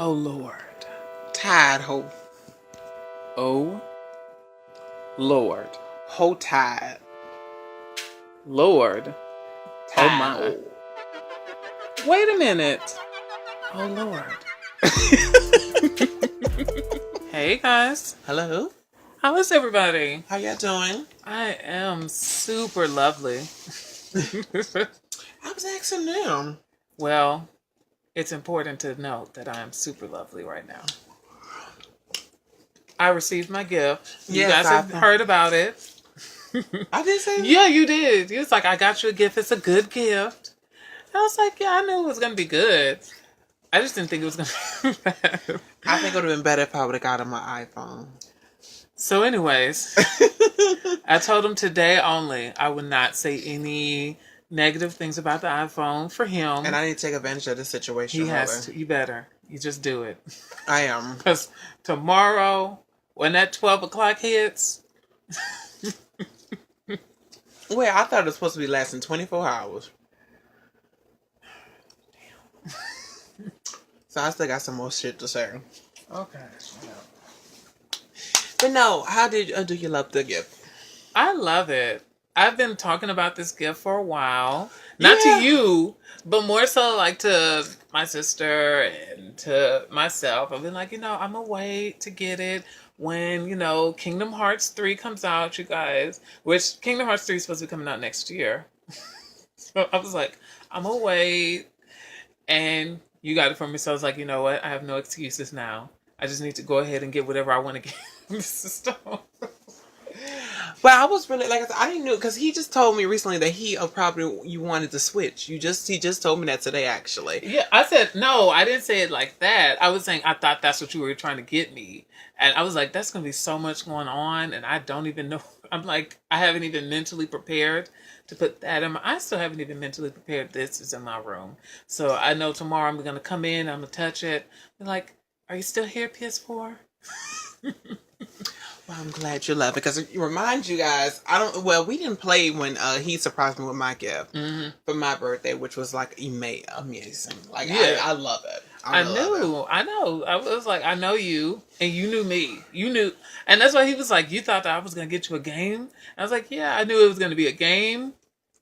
Oh Lord. Tide ho. Oh Lord. Ho tide. Lord. Oh Tide my. ho. Wait a minute. Oh Lord. Hey guys. Hello. How is everybody? How y'all doing? I am super lovely. I was asking them. Well, it's important to note that I am super lovely right now. I received my gift. You Yes, guys have heard about it. I did say that. Yeah, you did. You was like, I got you a gift. It's a good gift. I was like, yeah, I knew it was going to be good. I just didn't think it was going to be bad. I think it would have been better if I would have got him my iPhone. So anyways, I told him today only I would not say any negative things about the iPhone for him. And I need to take advantage of this situation. He has to. You better. You just do it. I am. Because tomorrow, when that 12 o'clock hits... Wait, I thought it was supposed to be lasting 24 hours. Damn. So I still got some more shit to say. Okay. But no, how do you love the gift? I love it. I've been talking about this gift for a while. Not to you, but more so like to my sister and to myself. I've been like, I'm going to wait to get it when, Kingdom Hearts 3 comes out, you guys. Which Kingdom Hearts 3 is supposed to be coming out next year. So I was like, I'm going to wait. And you got it for me. So I was like, you know what? I have no excuses now. I just need to go ahead and get whatever I want to get. Mr. Stone. But I was really, like I said, I didn't know, because he just told me recently that he probably you wanted to switch. He just told me that today, actually. Yeah, I said, no, I didn't say it like that. I was saying, I thought that's what you were trying to get me. And I was like, that's going to be so much going on. And I don't even know. I'm like, I haven't even mentally prepared to put that in I still haven't even mentally prepared. This is in my room. So I know tomorrow I'm going to come in, I'm going to touch it. Be like, are you still here, PS4? Well, I'm glad you love it, because it reminds you guys, we didn't play when he surprised me with my gift for my birthday, which was like amazing. Like, yeah. I love it. I know. I was like, I know you, and you knew me. You knew, and that's why he was like, you thought that I was going to get you a game? I was like, yeah, I knew it was going to be a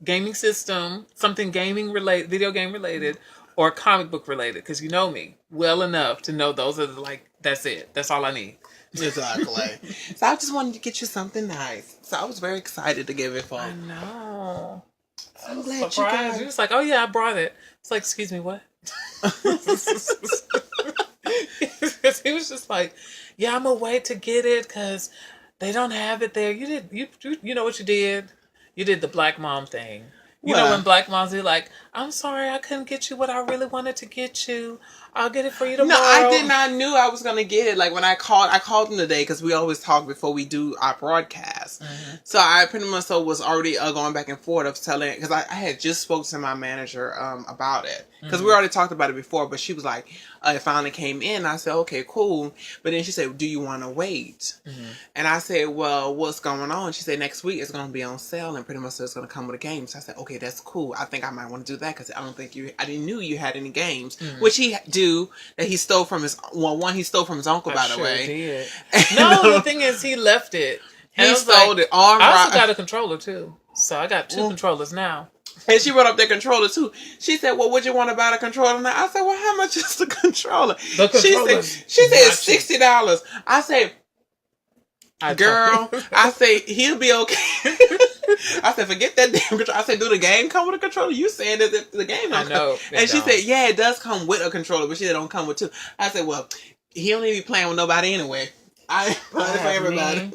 gaming system, something gaming related, video game related, or comic book related, because you know me well enough to know those are that's it. That's all I need. Exactly. So I just wanted to get you something nice. So I was very excited to give it for. I know. I'm glad you guys. You was like, oh yeah, I brought it. It's like, excuse me, what? He was just like, yeah, I'm gonna wait to get it because they don't have it there. You know what you did? You did the black mom thing. You know when black moms be like, I'm sorry, I couldn't get you what I really wanted to get you. I'll get it for you tomorrow. No, I did not knew I was going to get it. Like, when I called him today, because we always talk before we do our broadcast. Mm-hmm. So I pretty much was already going back and forth of telling, because I had just spoke to my manager about it. Because we already talked about it before, but she was like, it finally came in. I said, okay, cool. But then she said, do you want to wait? Mm-hmm. And I said, well, what's going on? She said, next week it's going to be on sale, and pretty much it's going to come with a game. So I said, okay, that's cool. I think I might want to do that, because I didn't know you had any games, which he do, that he stole from one he stole from his uncle, by the way. Did. No, the thing is, he left it. He stole it. All I also got a controller, too. So I got two controllers now. And she brought up their controller too. She said, well, would you want to buy the controller now? I said, well, how much is the controller? She said $60. I said, girl, I say, he'll be okay. I said, forget that damn controller. I said, do the game come with a controller? You saying that the game don't come. And she said, yeah, it does come with a controller, but she said, don't come with two. I said, well, he don't need to be playing with nobody anyway. I play for everybody.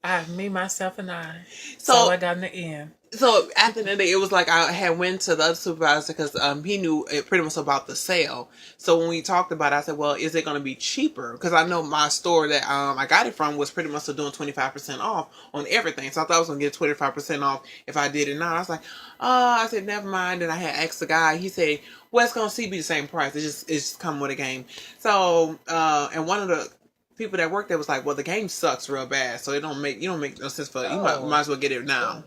I have me, myself, and I. So I got in the end. So after the day, it was like I had went to the other supervisor because he knew it pretty much about the sale. So when we talked about it, I said, well, is it going to be cheaper? Because I know my store that I got it from was pretty much doing 25% off on everything. So I thought I was going to get 25% off if I did it now. I was like, I said, never mind. And I had asked the guy. He said, well, it's going to be the same price. It's just come with a game. So, and one of the people that worked there was like, well, the game sucks real bad, so you don't make no sense for you might as well get it now.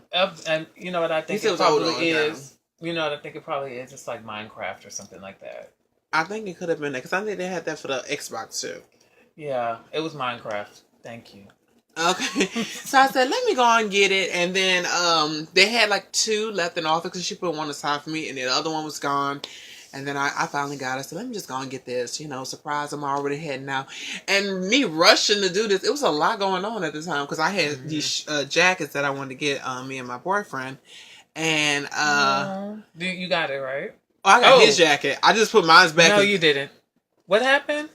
And you know what I think it probably is? You know what I think it probably is? It's like Minecraft or something like that. I think it could have been that because I think they had that for the Xbox too. Yeah, it was Minecraft. Thank you. Okay, so I said, let me go and get it, and then they had like 2 left in the office because she put one aside for me, and the other one was gone. And then I finally got it. I said, let me just go and get this. You know, surprise, I'm already heading out. And me rushing to do this, it was a lot going on at the time because I had these jackets that I wanted to get me and my boyfriend. And you got it, right? oh, I got his jacket. I just put mine back. No, you didn't. What happened?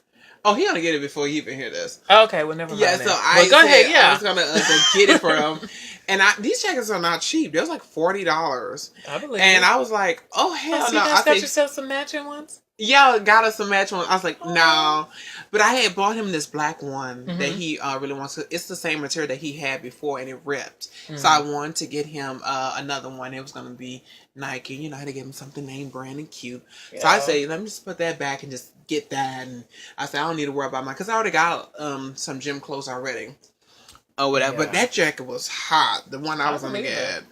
Oh, he gonna get it before he even hear this. Okay, well, never mind. Yeah, so I go ahead. Yeah, I was gonna go get it for him, and these jackets are not cheap. They was like $40. I believe. And it. I was like, oh hell so no! You guys I got said, yourself some matching ones. Yeah, got us a match one. I was like, no, but I had bought him this black one that he really wants to. It's the same material that he had before, and it ripped. So I wanted to get him another one. It was gonna be Nike. You know, I had to get him something name brand and cute. Yeah. So I say, let me just put that back and just get that. And I said, I don't need to worry about mine because I already got some gym clothes already or whatever. Yeah. But that jacket was hot. The one I was gonna get.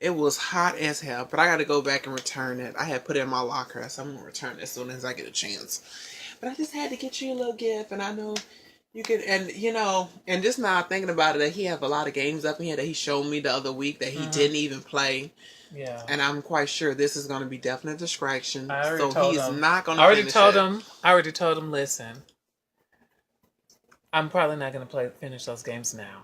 It was hot as hell, but I got to go back and return it. I had put it in my locker, so I'm going to return it as soon as I get a chance. But I just had to get you a little gift, and I know you could, and you know, and just now thinking about it, that he have a lot of games up in here that he showed me the other week that he didn't even play. Yeah. And I'm quite sure this is going to be definite distraction. So he's not going to finish it. I already told him, listen, I'm probably not going to finish those games now.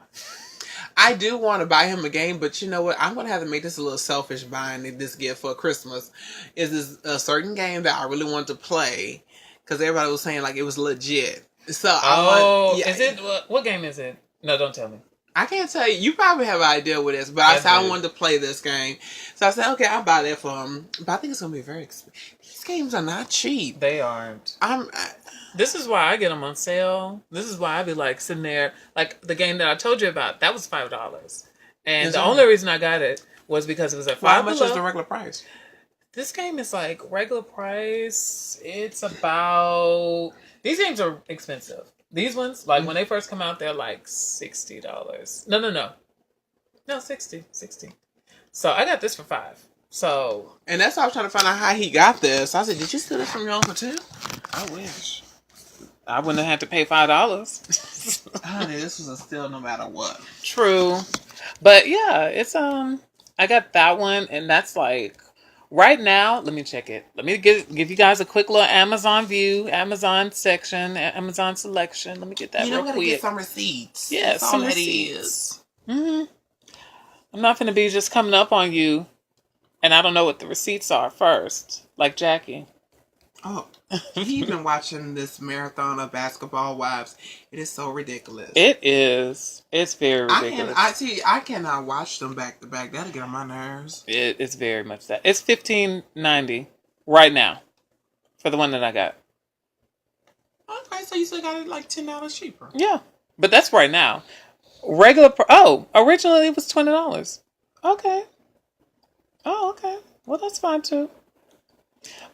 I do want to buy him a game, but you know what? I'm going to have to make this a little selfish buying this gift for Christmas. Is this a certain game that I really want to play? Because everybody was saying like it was legit. So is it? What game is it? No, don't tell me. I can't tell you. You probably have an idea with this, but I said I wanted to play this game. So I said, okay, I'll buy that for him. But I think it's going to be very expensive. These games are not cheap. They aren't. This is why I get them on sale. This is why I be like sitting there. Like the game that I told you about, that was $5. And the only reason I got it was because it was at $5. How much is the regular price? This game is like regular price. It's about... These games are expensive. These ones, like when they first come out, they're like $60. No, 60. So I got this for $5. So... And that's why I was trying to find out how he got this. I said, did you steal this from your uncle too? I wish. I wouldn't have had to pay $5. Honey, this was a steal no matter what. True. But yeah, it's I got that one, and that's like right now, let me check it. Let me give you guys a quick little Amazon view, Amazon section, Amazon selection. Let me get that real quick. Get some receipts. Yeah, that's some all receipts. I'm not gonna be just coming up on you and I don't know what the receipts are first. Like Jackie. Oh, he's been watching this marathon of Basketball Wives. It is so ridiculous. It is. It's very ridiculous. I cannot watch them back to back. That'll get on my nerves. It's very much that. It's $15.90 right now for the one that I got. Okay, so you still got it like $10 cheaper. Yeah, but that's right now. Originally it was $20. Okay. Oh, okay. Well, that's fine too.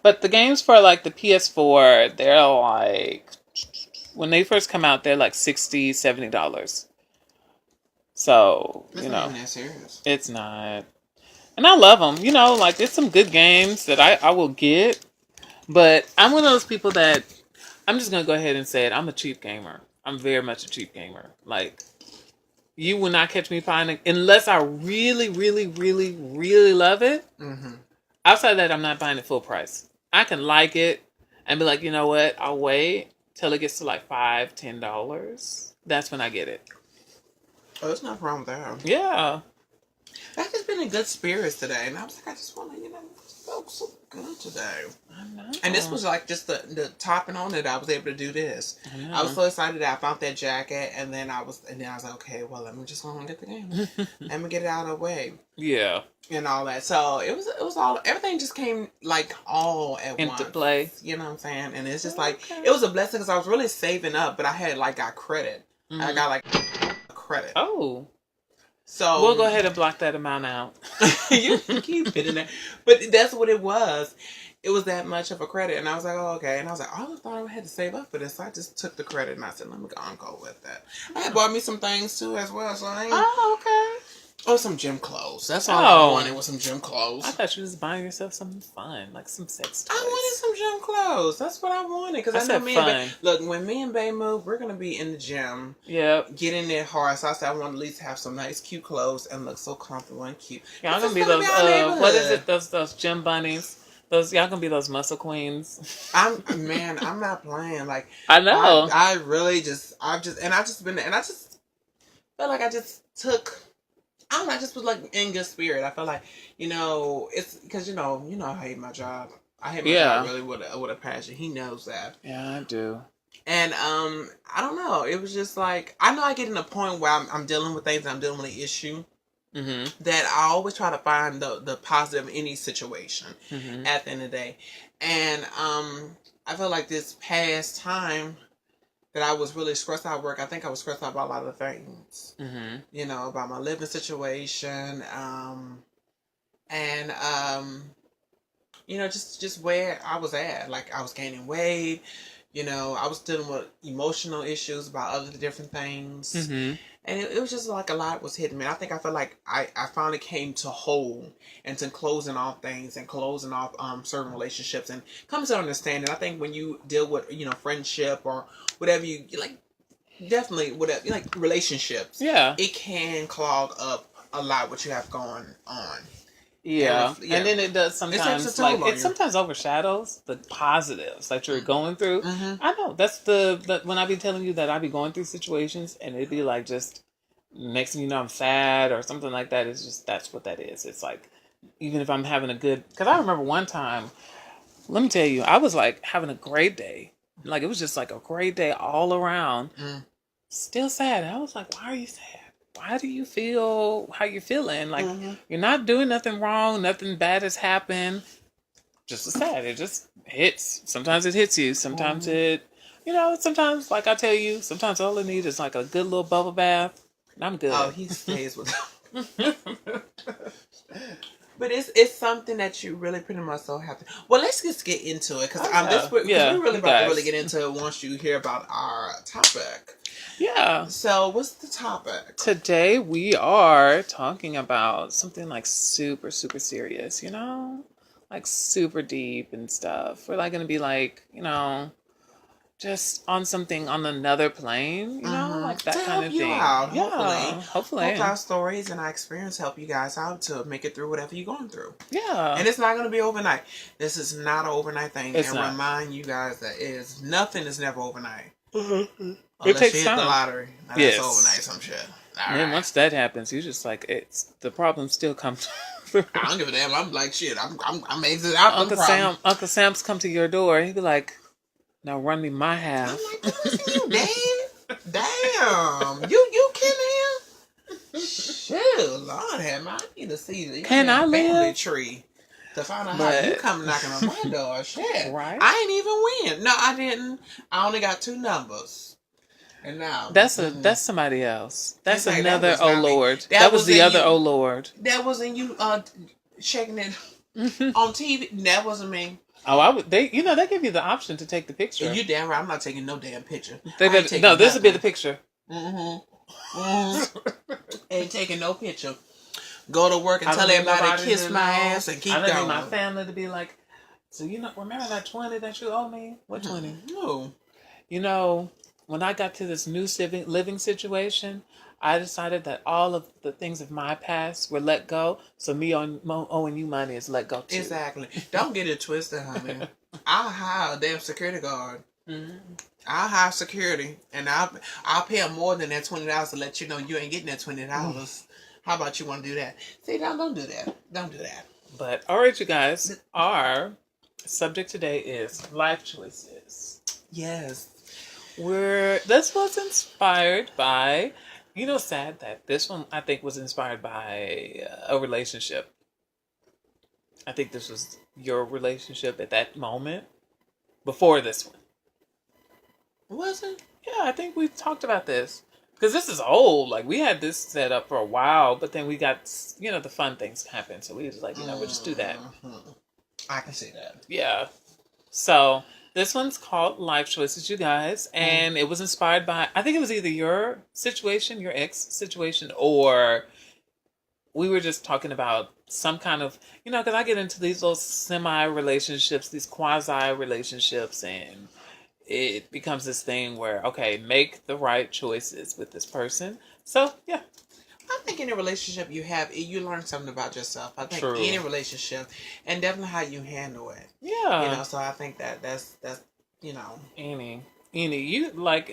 But the games for like the PS4, they're like, when they first come out, they're like $60, $70. So, it's not even that serious. It's not. And I love them. You know, like there's some good games that I will get. But I'm one of those people that, I'm just going to go ahead and say it. I'm a cheap gamer. I'm very much a cheap gamer. Like, you will not catch me finding, unless I really, really, really, really love it. Mm-hmm. Outside of that, I'm not buying it full price. I can like it and be like, you know what? I'll wait till it gets to like $5, $10. That's when I get it. Oh, there's no problem with that. Yeah. I've just been in good spirits today. And I was like, I just want to, feel so good today. I know. And this was like just the topping on it. I was able to do this. I was so excited that I found that jacket. And then I was like, okay, well, let me just go and get the game. Let me get it out of the way. Yeah. And all that. So it was all, everything just came like all at once. Into play. You know what I'm saying? And it's just like, it was a blessing because I was really saving up, but I had like got credit. Mm-hmm. I got like credit. Oh. So we'll go ahead and block that amount out. You can keep it in there. But that's what it was. It was that much of a credit. And I was like, oh, okay. And I was like, I always thought I had to save up for this. So I just took the credit and I said, let me go with that. I had bought me some things too as well. So okay. Oh, some gym clothes. That's all I wanted was some gym clothes. I thought you was buying yourself something fun, like some sex toys. I wanted some gym clothes. That's what I wanted. Because I know me and look, when me and Bae move, we're going to be in the gym. Yep. Getting there hard. So I said I want to at least have some nice, cute clothes and look so comfortable and cute. Y'all going to be those, what is it, those gym bunnies? Y'all gonna be those muscle queens. I'm not playing. Like, I know. I really just, I just felt like I just took, I don't know, I just was like in good spirit. I felt like, it's because, I hate my job. I hate my job really with a passion. He knows that. Yeah, I do. And, I don't know. It was just like, I know I get in a point where I'm dealing with things, I'm dealing with an issue. Mm-hmm. That I always try to find the positive in any situation at the end of the day. And I feel like this past time that I was really stressed out at work, I think I was stressed out about a lot of things. Mm-hmm. About my living situation, and just where I was at. Like, I was gaining weight, I was dealing with emotional issues about other different things. Mm-hmm. And it was just like a lot was hitting me. I think I felt like I finally came to whole and to closing off things and closing off certain relationships and come to understanding. I think when you deal with, friendship or whatever you like, definitely whatever, like relationships. Yeah. It can clog up a lot what you have going on. Yeah. And then it does sometimes, it sometimes overshadows the positives that you're going through. Mm-hmm. I know that's when I be telling you that I be going through situations and it'd be like just next thing you know I'm sad or something like that. It's just, that's what that is. It's like, even if I'm having a good, because I remember one time, let me tell you, I was like having a great day. Like, it was just like a great day all around. Still sad. And I was like, why are you sad? Why do you feel how you're feeling? Like, you're not doing nothing wrong. Nothing bad has happened. Just sad. It just hits. Sometimes it hits you. Sometimes it, sometimes, like I tell you, sometimes all I need is like a good little bubble bath. And I'm good. Oh, he stays with But it's something that you really pretty much so have to. Well, let's just get into it because we're really about to really get into it once you hear about our topic. Yeah. So, what's the topic? Today we are talking about something like super, super serious, like super deep and stuff. We're like going to be like, just on something on another plane, like that kind of thing. Out, yeah, hopefully. Hope our stories and our experience help you guys out to make it through whatever you're going through. Yeah. And it's not going to be overnight. This is not an overnight thing. It's not. Remind you guys that nothing is never overnight. Mm-hmm. Unless it takes you hit the lottery. That's overnight some shit. And then once that happens, you just like, the problem still comes. I don't give a damn. I'm like, shit. I'm exiting out. Uncle Sam's come to your door. He'd be like, now run me my half. I'm like, damn. You kidding him? Shoot, Lord have mercy. I need to see the family tree to find out how you come knocking on my door. Shit. Right? I ain't even win. No, I didn't. I only got 2 numbers. And now that's somebody else. That's another Lord. That was the other Lord. That wasn't you checking it on TV. That wasn't me. Oh, they give you the option to take the picture. And you damn right, I'm not taking no damn picture. This would be the picture. Ain't taking no picture. Go to work and tell everybody to kiss my ass and keep going. I need my family to be like, so remember that 20 that you owe me? What 20? No. When I got to this new living situation, I decided that all of the things of my past were let go. So me owing you money is let go too. Exactly. Don't get it twisted, honey. I'll hire a damn security guard. Mm-hmm. I'll hire security, and I'll pay them more than that $20 to let you know you ain't getting that $20. How about you want to do that? See, don't do that. Don't do that. But all right, you guys. Our subject today is life choices. Yes. This was inspired by, sad that this one I think was inspired by a relationship. I think this was your relationship at that moment before this one. Was it? Yeah, I think we talked about this because this is old. Like, we had this set up for a while, but then we got, the fun things happen. So we was like, we'll just do that. I can see that. Yeah. So this one's called Life Choices, you guys. And it was inspired by, I think it was either your situation, your ex situation, or we were just talking about some kind of, because I get into these little semi relationships, these quasi relationships, and it becomes this thing where, okay, make the right choices with this person. So, yeah. I think any relationship you have, you learn something about yourself. I think True. any relationship, and definitely how you handle it. Yeah. So I think that's Any, you like,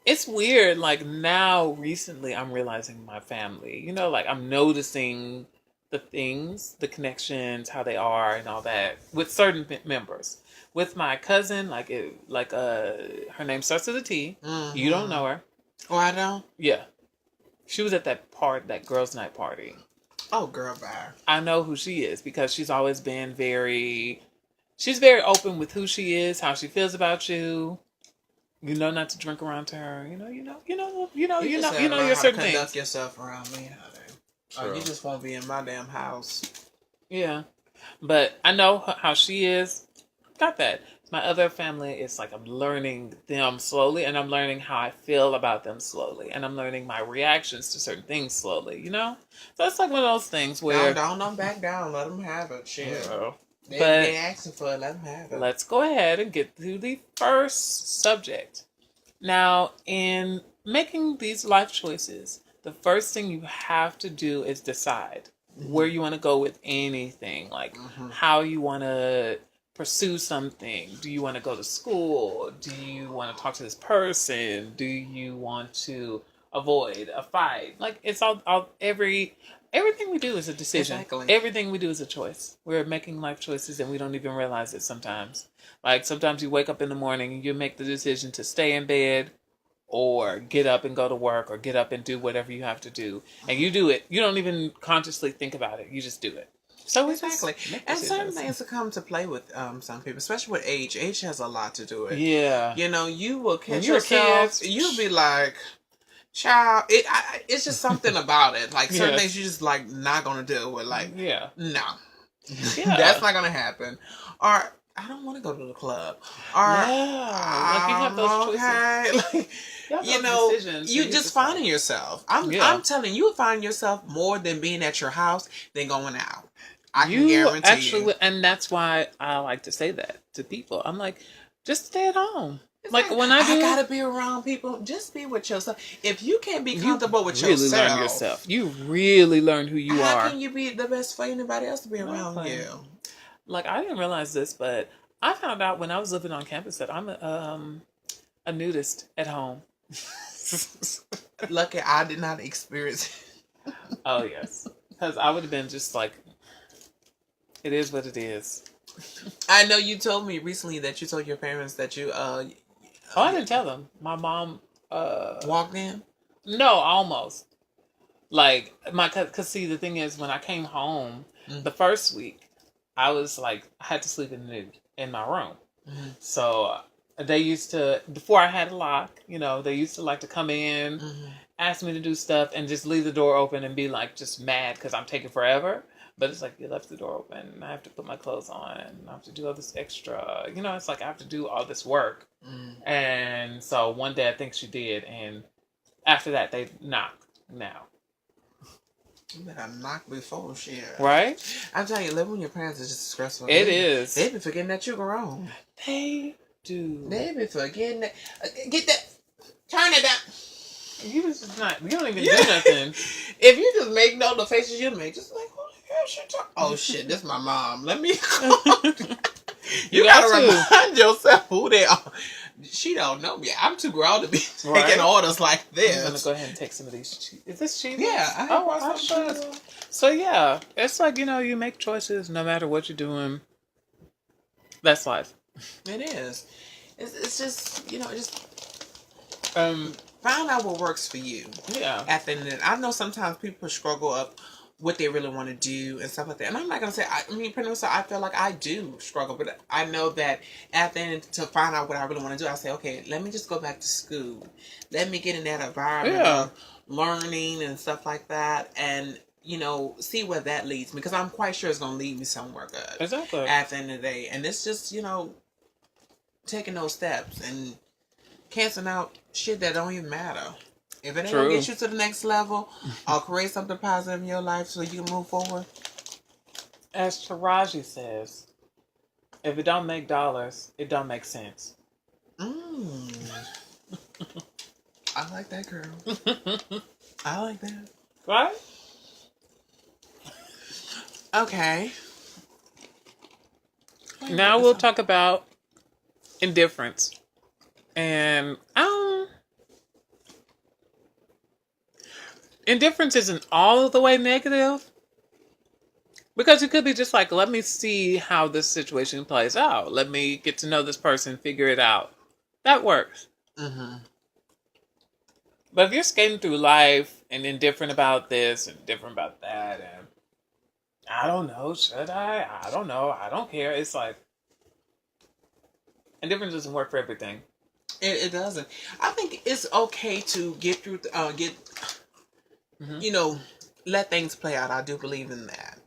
it's weird. Like now, recently, I'm realizing my family. Like I'm noticing the things, the connections, how they are, and all that with certain members. With my cousin, her name starts with a T. Mm-hmm. You don't know her. Oh, I don't. Yeah, she was at that girls' night party. Oh, girl, bye. I know who she is because she's always been she's very open with who she is, how she feels about you. Not to drink around to her. You know your certain things. Conduct yourself around me, honey. You just won't be in my damn house. Yeah, but I know how she is. Got that. My other family is like I'm learning them slowly, and I'm learning how I feel about them slowly, and I'm learning my reactions to certain things slowly. So it's like one of those things where don't back down. Let them have it. Shit. They asking for it. Let them have it. Let's go ahead and get to the first subject. Now, in making these life choices, the first thing you have to do is decide where you want to go with anything, like how you want to pursue something. Do you want to go to school? Do you want to talk to this person? Do you want to avoid a fight? Like it's everything we do is a decision. Exactly. Everything we do is a choice. We're making life choices and we don't even realize it sometimes. Like sometimes you wake up in the morning and you make the decision to stay in bed or get up and go to work or get up and do whatever you have to do. And you do it. You don't even consciously think about it. You just do it. So exactly. And certain things will come to play with some people, especially with age. Age has a lot to do with it. Yeah. You will catch yourself. You'll be like, child, it's just something about it. Like certain things you just like not gonna deal with. Like, no, that's not gonna happen. Or I don't want to go to the club. Or like you have those choices. Like, you just finding yourself. I'm telling you, find yourself more than being at your house than going out. I can guarantee you. And that's why I like to say that to people. I'm like, just stay at home. Like when I gotta be around people. Just be with yourself. If you can't be comfortable with yourself, you really learn who you are. How can you be the best for anybody else to be around you? Like I didn't realize this, but I found out when I was living on campus that I'm a nudist at home. Lucky I did not experience it. Oh yes, because I would have been just like, it is what it is. I know you told me recently that you told your parents that you I didn't tell them. My mom walked in. No, almost. Like cause see the thing is when I came home the first week, I was like I had to sleep in my room. So they used to, before I had a lock, they used to like to come in, ask me to do stuff, and just leave the door open and be like just mad because I'm taking forever. But it's like, you left the door open, and I have to put my clothes on, and I have to do all this extra, it's like I have to do all this work. And so one day I think she did, and after that they knocked now. You better knock before shit. Right? I'm telling you, living with your parents is just stressful. It is. They be forgetting that you're grown. They do. They be forgetting that. Get that. Turn it down. You don't even do nothing. If you just make note of the faces you make, just like, who the hell she talking? Oh shit, this is my mom. Let me. You gotta remind yourself who they are. She don't know me. I'm too grown to be taking orders like this. I'm gonna go ahead and take some of these. Is this cheese? Yeah, I have some. So yeah, it's like you make choices no matter what you're doing. That's life. It is. It's just find out what works for you. Yeah. At the end of it, I know sometimes people struggle up what they really want to do and stuff like that. And I'm not going to say, pretty much I feel like I do struggle, but I know that at the end to find out what I really want to do, I say, okay, let me just go back to school. Let me get in that environment of learning and stuff like that. And, see where that leads me. Because I'm quite sure it's going to lead me somewhere good. Exactly. At the end of the day. And it's just, taking those steps and canceling out shit that don't even matter. If it ain't True. gonna get you to the next level or create something positive in your life so you can move forward. As Taraji says, if it don't make dollars, it don't make sense. I like that, girl. I like that. Right? Okay. Now we'll talk about indifference. And indifference isn't all the way negative. Because it could be just like, let me see how this situation plays out. Let me get to know this person, figure it out. That works. Mm-hmm. But if you're skating through life and indifferent about this and different about that, and I don't know, should I? I don't know. I don't care. It's like, indifference doesn't work for everything. It doesn't. I think it's okay to get through, let things play out. I do believe in that.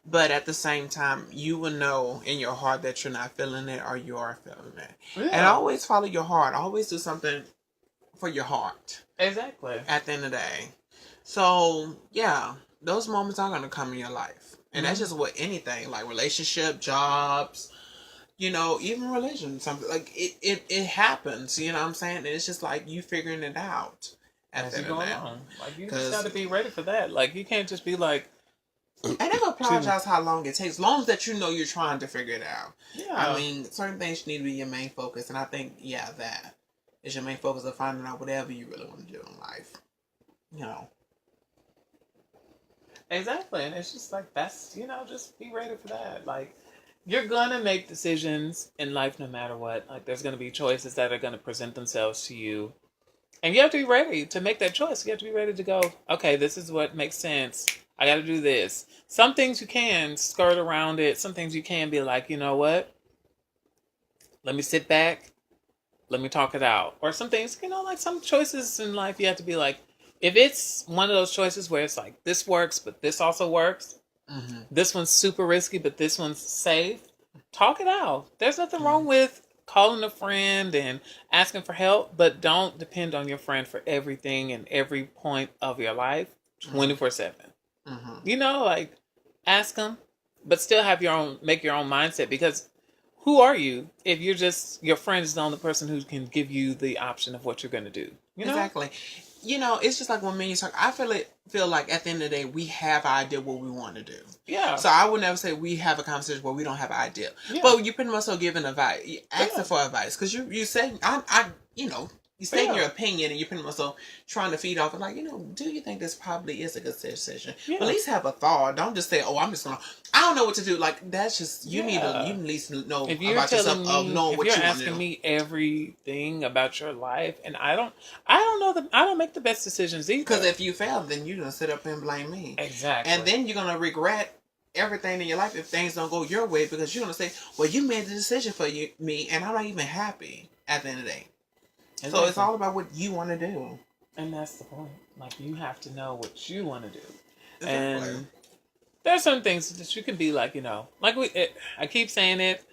But at the same time, you will know in your heart that you're not feeling it or you are feeling it. Yeah. And always follow your heart. Always do something for your heart. Exactly. At the end of the day. So, yeah, those moments are going to come in your life. And that's just with anything, like relationship, jobs, even religion, something like it happens, you know what I'm saying? And it's just like you figuring it out as you go along. Like, you just got to be ready for that. Like, you can't just be like, I never apologize how long it takes, as long as that you're trying to figure it out. Yeah. I mean, certain things need to be your main focus, and I think, that is your main focus of finding out whatever you really want to do in life. Exactly. And it's just like, that's, just be ready for that. Like, you're gonna make decisions in life no matter what. Like, there's gonna be choices that are gonna present themselves to you. And you have to be ready to make that choice. You have to be ready to go, okay, this is what makes sense. I got to do this. Some things you can skirt around it. Some things you can be like, you know what? Let me sit back. Let me talk it out. Or some things, like some choices in life, you have to be like, if it's one of those choices where it's like, this works, but this also works. Mm-hmm. This one's super risky, but this one's safe. Talk it out. There's nothing wrong with calling a friend and asking for help, but don't depend on your friend for everything and every point of your life 24/7. Like, ask them, but still make your own mindset, because who are you if you're just, your friend is the only person who can give you the option of what you're going to do? Exactly. It's just like when me and you talk, I feel like at the end of the day, we have an idea what we want to do. Yeah. So I would never say we have a conversation where we don't have an idea. Yeah. But you pretty much so giving advice, asking for advice, because you say, you state your opinion, and you're pretty much so trying to feed off and like, do you think this probably is a good decision? Yeah. But at least have a thought. Don't just say, I'm just I don't know what to do. Like, that's just, you need to at least know about yourself of knowing what you want to do. If you're asking me everything about your life, and I don't make the best decisions either. Because if you fail, then you're going to sit up and blame me. Exactly. And then you're going to regret everything in your life if things don't go your way, because you're going to say, well, you made the decision for me, and I'm not even happy at the end of the day. Exactly. So it's all about what you want to do. And that's the point. Like, you have to know what you want to do. Exactly. And there's some things that you can be like, I keep saying it,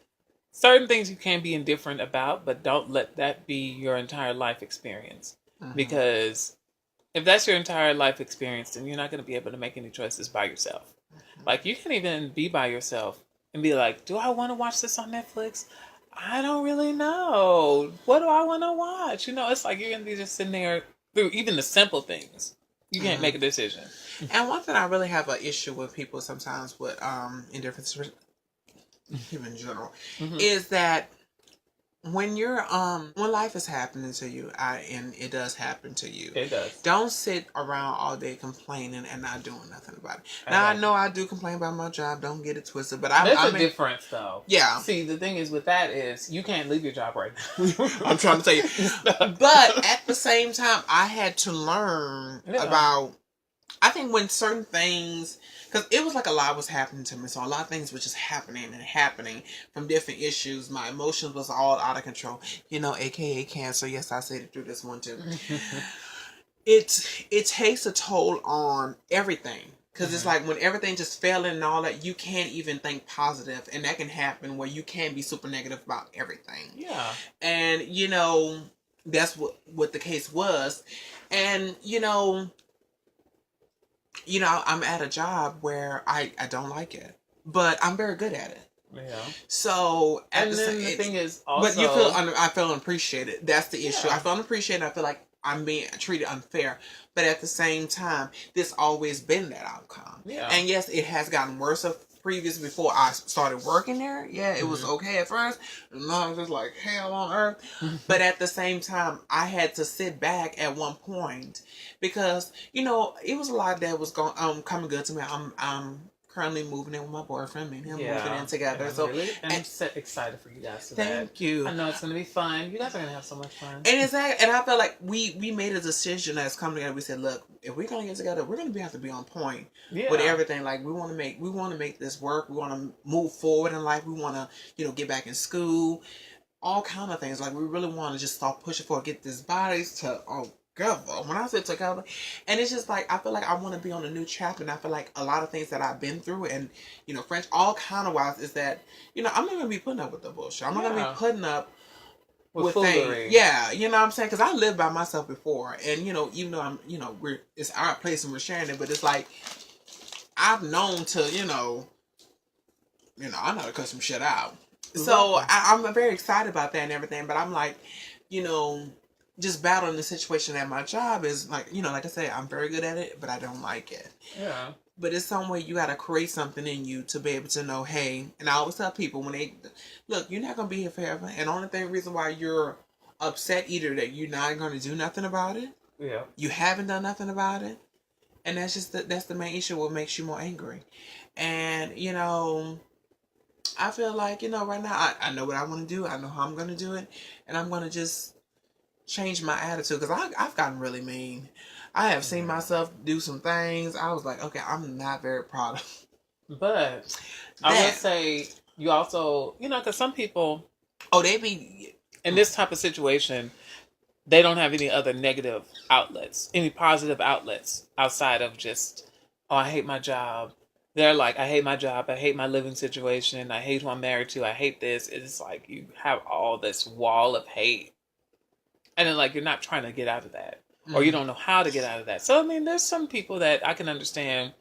certain things you can be indifferent about, but don't let that be your entire life experience. Mm-hmm. Because if that's your entire life experience, then you're not going to be able to make any choices by yourself. Mm-hmm. Like, you can't even be by yourself and be like, do I want to watch this on Netflix? I don't really know. What do I want to watch? It's like you're going to be just sitting there through even the simple things. You can't make a decision. And one thing I really have an issue with people sometimes with indifference in general is that when you're when life is happening to you, and it does happen to you, it does. Don't sit around all day complaining and not doing nothing about it. Now I know I do complain about my job. Don't get it twisted, but there's a difference though. Yeah. See, the thing is with that is you can't leave your job right now. I'm trying to tell you, but at the same time, I had to learn about. I think when certain things, because it was like a lot was happening to me, so a lot of things were just happening from different issues. My emotions was all out of control, aka cancer. Yes, I said it through this one too. It takes a toll on everything, because it's like when everything just failing and all that, you can't even think positive, and that can happen where you can be super negative about everything. Yeah, and that's what the case was. And I'm at a job where I don't like it, but I'm very good at it. Yeah. So and then the thing is but also, I feel unappreciated. That's the issue. Yeah. I feel unappreciated. I feel like I'm being treated unfair. But at the same time, this always been that outcome. Yeah. And yes, it has gotten worse before I started working there. Yeah, it was okay at first. And I was just like hell on earth. But at the same time, I had to sit back at one point because it was a lot that was going coming good to me. I'm currently moving in with my boyfriend. Me and him moving in together. And so really, I'm excited for you guys. Thank you. I know it's gonna be fun. You guys are gonna have so much fun. And I feel like we made a decision as coming together. We said, look, if we're gonna get together, we're gonna have to be on point with everything. Like we want to make this work. We want to move forward in life. We want to get back in school, all kind of things. Like we really want to just start pushing for get this bodies to together. When I say together, and it's just like I feel like I want to be on a new chapter, and I feel like a lot of things that I've been through, and French, all kind of wise, is that I'm not gonna be putting up with the bullshit. I'm not gonna be putting up with foolery. things. Yeah, you know what I'm saying? Because I lived by myself before, and even though I'm, it's our place and we're sharing it, but it's like I've known to, I know to cut some shit out. So I'm very excited about that and everything, but I'm like, just battling the situation at my job is like, like I say, I'm very good at it, but I don't like it. Yeah. But it's some way you got to create something in you to be able to know, hey, and I always tell people when they, look, you're not going to be here forever. And the only reason why you're upset either that you're not going to do nothing about it. Yeah. You haven't done nothing about it. And that's just, that's the main issue, what makes you more angry. And, I feel like, right now, I know what I want to do. I know how I'm going to do it. And I'm going to just change my attitude because I've gotten really mean. I have seen myself do some things. I was like, okay, I'm not very proud of. But I would say you also, because some people, they be in this type of situation, they don't have any other negative outlets, any positive outlets outside of just, oh, I hate my job. They're like, I hate my job. I hate my living situation. I hate who I'm married to. I hate this. It's like you have all this wall of hate. And then, like, you're not trying to get out of that. Or you don't know how to get out of that. So, I mean, there's some people that I can understand.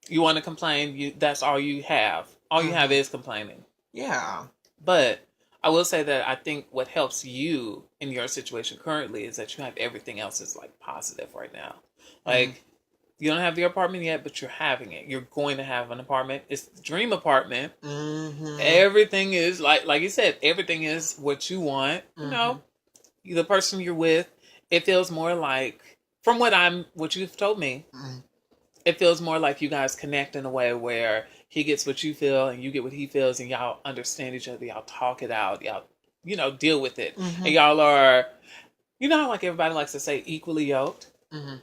You want to complain. That's all you have. All you have is complaining. Yeah. But I will say that I think what helps you in your situation currently is that you have everything else is, like, positive right now. Like, you don't have your apartment yet, but you're having it. You're going to have an apartment. It's the dream apartment. Everything is, like you said, everything is what you want. The person you're with, it feels more like, from what you've told me, it feels more like you guys connect in a way where he gets what you feel and you get what he feels and y'all understand each other. Y'all talk it out. Y'all, deal with it. And y'all are, how like everybody likes to say equally yoked?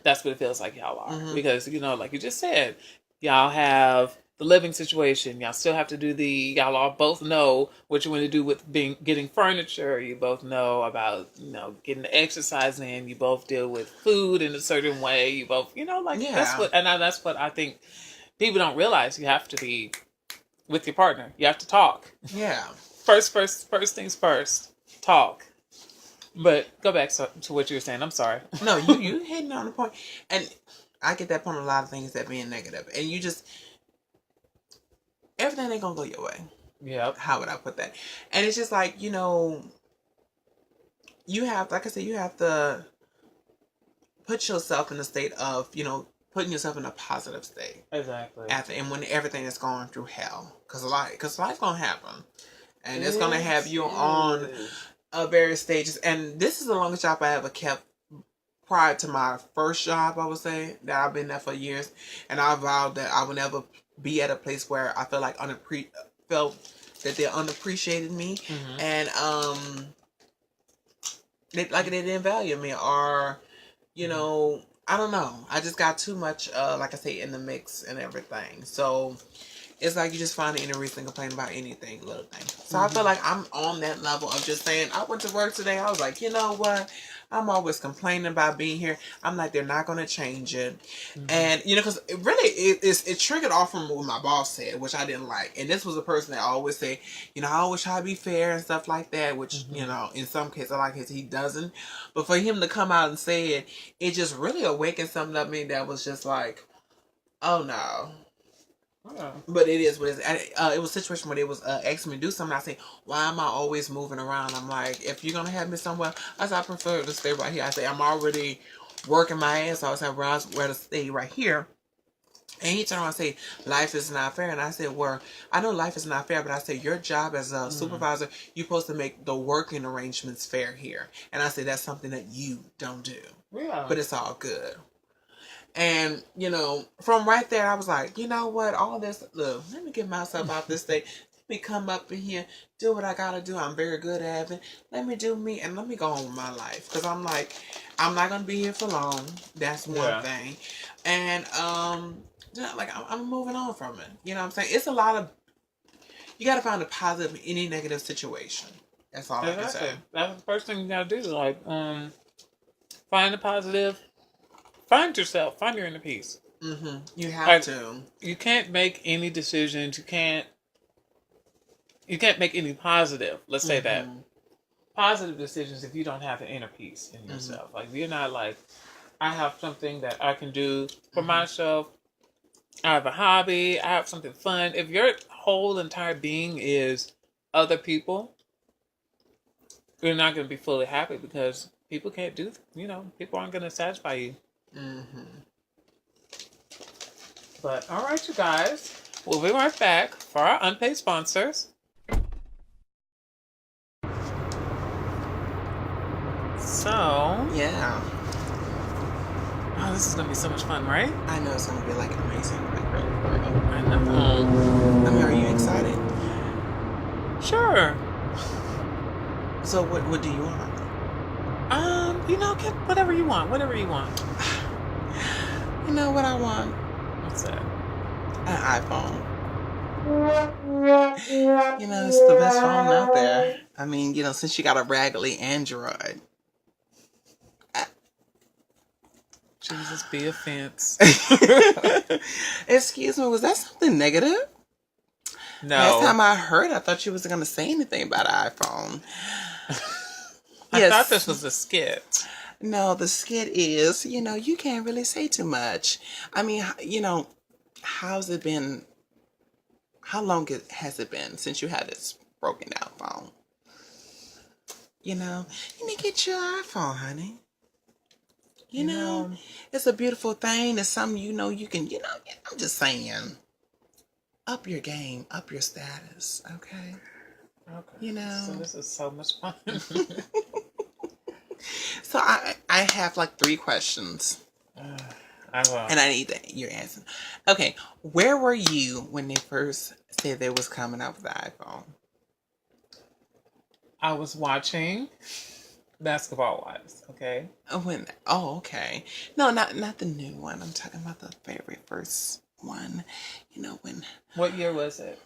That's what it feels like y'all are. Because, like you just said, y'all have the living situation. Y'all still have to do y'all all both know what you want to do with getting furniture. You both know about, getting the exercise in. You both deal with food in a certain way. You both, that's what I think people don't realize. You have to be with your partner. You have to talk. Yeah. First things first. Talk. But go back to what you were saying. I'm sorry. No, you hitting on the point. And I get that point on a lot of things that being negative. And you just, everything ain't gonna go your way. Yeah. How would I put that? And it's just like, you have, like I said, you have to put yourself in a state of, putting yourself in a positive state. Exactly. And when everything is going through hell. Because life's gonna happen. And it's gonna have you on various stages. And this is the longest job I ever kept prior to my first job, I would say, that I've been there for years. And I vowed that I would never be at a place where I felt like felt that they unappreciated me, and they didn't value me, or I don't know. I just got too much, like I say, in the mix and everything. So, it's like you just find any reason to complain about anything, little thing. So I feel like I'm on that level of just saying, I went to work today. I was like, you know what? I'm always complaining about being here. I'm like, they're not going to change it. And, you know, because it really, it triggered off from what my boss said, which I didn't like. And this was a person that always say, you know, I always try to be fair and stuff like that, which, you know, in some cases, like his, he doesn't. But for him to come out and say it, it just really awakened something up in me that was just like, oh no. But it is what it is. It was a situation where they was asking me to do something. I said, why am I always moving around? I'm like, if you're going to have me somewhere, I said, I prefer to stay right here. I said, I'm already working my ass off. I said, well, I'd rather stay right here. And he turned around and said, life is not fair. And I said, well, I know life is not fair, but I said, your job as a supervisor, you're supposed to make the working arrangements fair here. And I said, that's something that you don't do. Yeah. But it's all good. And, you know, from right there, I was like, you know what? All this, look, let me get myself out this thing. Let me come up in here, do what I got to do. I'm very good at it. Let me do me and let me go on with my life. Because I'm like, I'm not going to be here for long. That's one thing. And, like, I'm moving on from it. You know what I'm saying? It's a lot of, you got to find a positive in any negative situation. That's all I can say. That's the first thing you got to do. Like, find the positive. Find yourself. Find your inner peace. You have to. You can't make any decisions. You can't make any positive. Let's say that positive decisions if you don't have an inner peace in yourself. Like, you're not like, I have something that I can do for myself. I have a hobby. I have something fun. If your whole entire being is other people, you're not going to be fully happy because people can't do. People aren't going to satisfy you. But all right, you guys, we'll be right back for our unpaid sponsors. So yeah, oh, this is gonna be so much fun, right? I know it's gonna be like amazing. Like, really. I know. I mean, are you excited? Sure. So what do you want? Get whatever you want. Whatever you want. You know what I want? What's that? An iPhone. You know, it's the best phone out there. I mean, you know, since you got a raggedy Android. Jesus be offense. Excuse me, was that something negative? No. Last time I heard, I thought you was going to say anything about an iPhone. I thought this was a skit. No, the skit is, you can't really say too much. I mean, how's it been? How long has it been since you had this broken down phone? You need to get your iPhone, honey. You know, it's a beautiful thing. It's something, you can, I'm just saying, up your game, up your status, okay? Okay. So this is so much fun. So I have like 3 questions. And I need your answer. Okay, where were you when they first said they was coming out with the iPhone? I was watching Basketball Wives, okay? Okay. No, not the new one. I'm talking about the very first one. When... What year was it?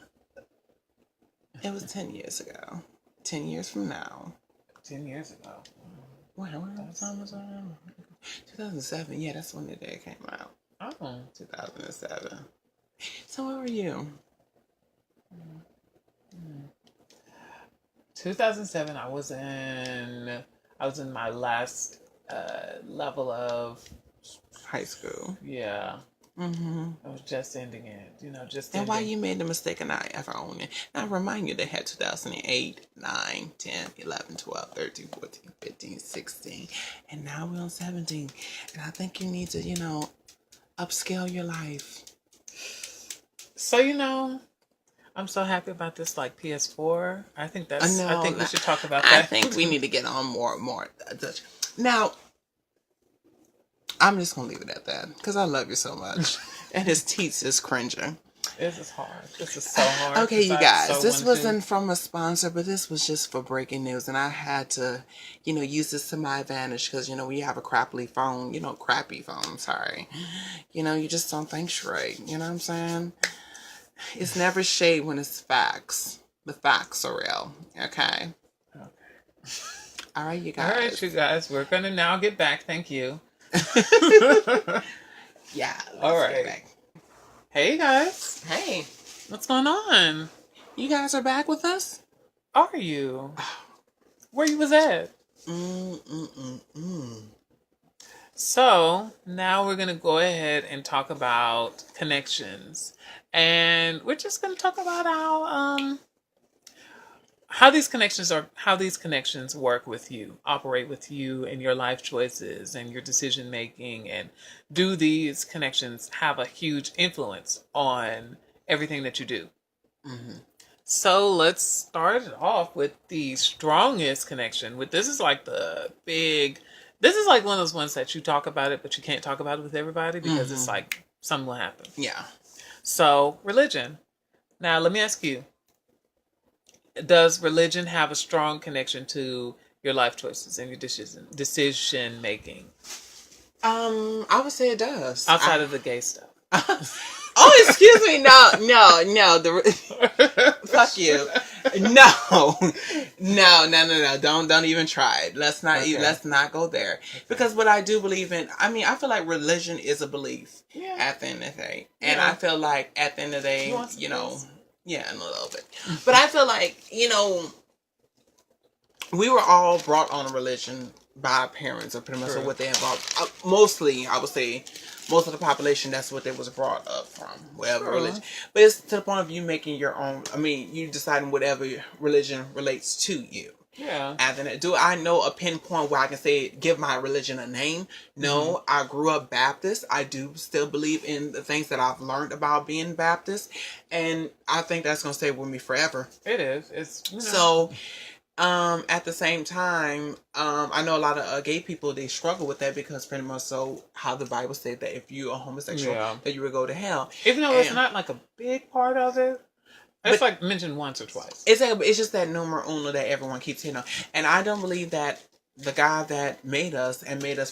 It was 10 years ago. 10 years from now. 10 years ago. What time was that? 2007. Yeah, that's when the day came out. Oh. 2007. So where were you? 2007, I was in my last level of high school. Yeah. Mm-hmm. I was just ending it, just And why you made the mistake of not iPhone? Now, remind you, they had 2008, 9, 10, 11, 12, 13, 14, 15, 16. And now we're on 17. And I think you need to, upscale your life. So, I'm so happy about this, like, PS4. I think we should talk about that. I think we need to get on more. Now, I'm just going to leave it at that because I love you so much. And his teeth is cringing. This is hard. This is so hard. Okay, you guys, this wasn't from a sponsor, but this was just for breaking news. And I had to, use this to my advantage because, when you have a crappy phone, you just don't think straight. You know what I'm saying? It's never shade when it's facts. The facts are real. Okay. Okay. All right, you All right, guys. you guys. We're gonna now get back. Thank you. Yeah. All Let's right. get back. Hey guys, Hey, what's going on? you guys are back with us? Are you? Where you was at? Mm. So now we're gonna go ahead and talk about connections, and we're just gonna talk about how these connections work with you, operate with you, and your life choices and your decision making, and do these connections have a huge influence on everything that you do? Mm-hmm. So let's start it off with the strongest connection. With this is like this is like one of those ones that you talk about it, but you can't talk about it with everybody because it's like something will happen. Yeah. So religion. Now let me ask you: does religion have a strong connection to your life choices and your decision making I would say it does. outside of the gay stuff? Oh, excuse me. No. Fuck you. No. Don't even try it. Let's not. Okay. Let's not go there. Because what I do believe in, I mean, I feel like religion is a belief. Yeah. At the end of the day, and Yeah. I feel like at the end of the day, You want some you know, pills? yeah, in a little bit. But I feel like, we were all brought on a religion by our parents, or pretty much True. what they involved. Mostly, I would say, most of the population, that's what they was brought up from, whatever True. religion. But it's to the point of you making your own. I mean, you deciding whatever religion relates to you. Yeah. And then, do I know a pinpoint where I can say give my religion a name? No, I grew up Baptist. I do still believe in the things that I've learned about being Baptist, and I think that's gonna stay with me forever. It is. It's So, at the same time, I know a lot of gay people, they struggle with that because pretty much so how the Bible said that if you're a homosexual, Yeah. that you would go to hell. even though it's not like a big part of it. It's like mentioned once or twice. It's just that numero uno that everyone keeps hitting on. And I don't believe that the guy that made us,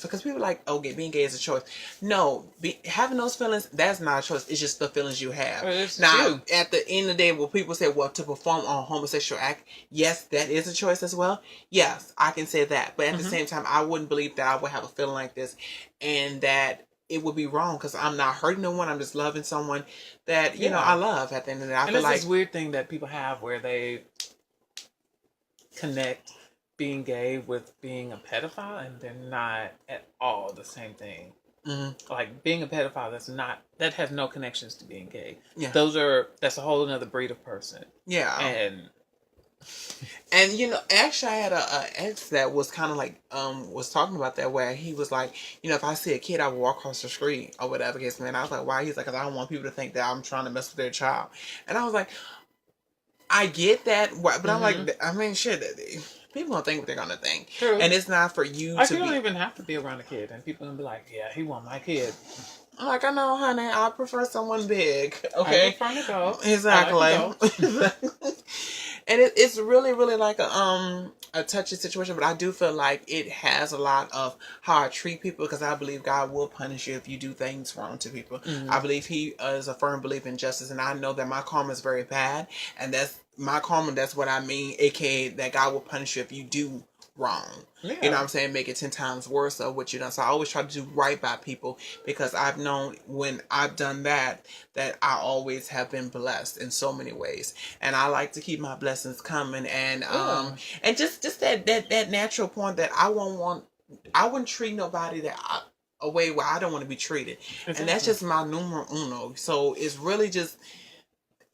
because people are like, oh, being gay is a choice. No, having those feelings, that's not a choice. It's just the feelings you have. It's Now, you. at the end of the day, when people say, well, to perform a homosexual act, yes, that is a choice as well. Yes, I can say that. But at the same time, I wouldn't believe that I would have a feeling like this and that it would be wrong because I'm not hurting no one. I'm just loving someone that, you know, I love at the end of the day. I And feel it's like this weird thing that people have where they connect being gay with being a pedophile, and they're not at all the same thing. Like being a pedophile, that has no connections to being gay. Yeah. That's a whole other breed of person. Yeah. And you know, actually, I had a ex that was kind of like was talking about that, where he was like, you know, if I see a kid, I would walk across the street or whatever case, man. I was like, why? He's like, because I don't want people to think that I'm trying to mess with their child. And I was like, I get that, but I'm like, I mean, shit, people don't think what they're gonna think. True. And it's not for you like to you be. don't even have to be around a kid, and people gonna be like, yeah, he want my kid. I'm like, I know, honey, I prefer someone big. Okay, I prefer an adult. exactly. And it's really, really like a touchy situation, but I do feel like it has a lot of how I treat people, because I believe God will punish you if you do things wrong to people. I believe He is a firm believer in justice, and I know that my karma is very bad, and that's my karma. That's what I mean, aka that God will punish you if you do wrong. Yeah. You know what I'm saying? Make it 10 times worse of what you done. So I always try to do right by people, because I've known when I've done that I always have been blessed in so many ways. And I like to keep my blessings coming, and and just that natural point that I wouldn't treat nobody a way where I don't want to be treated. Exactly. And that's just my numero uno. So it's really just,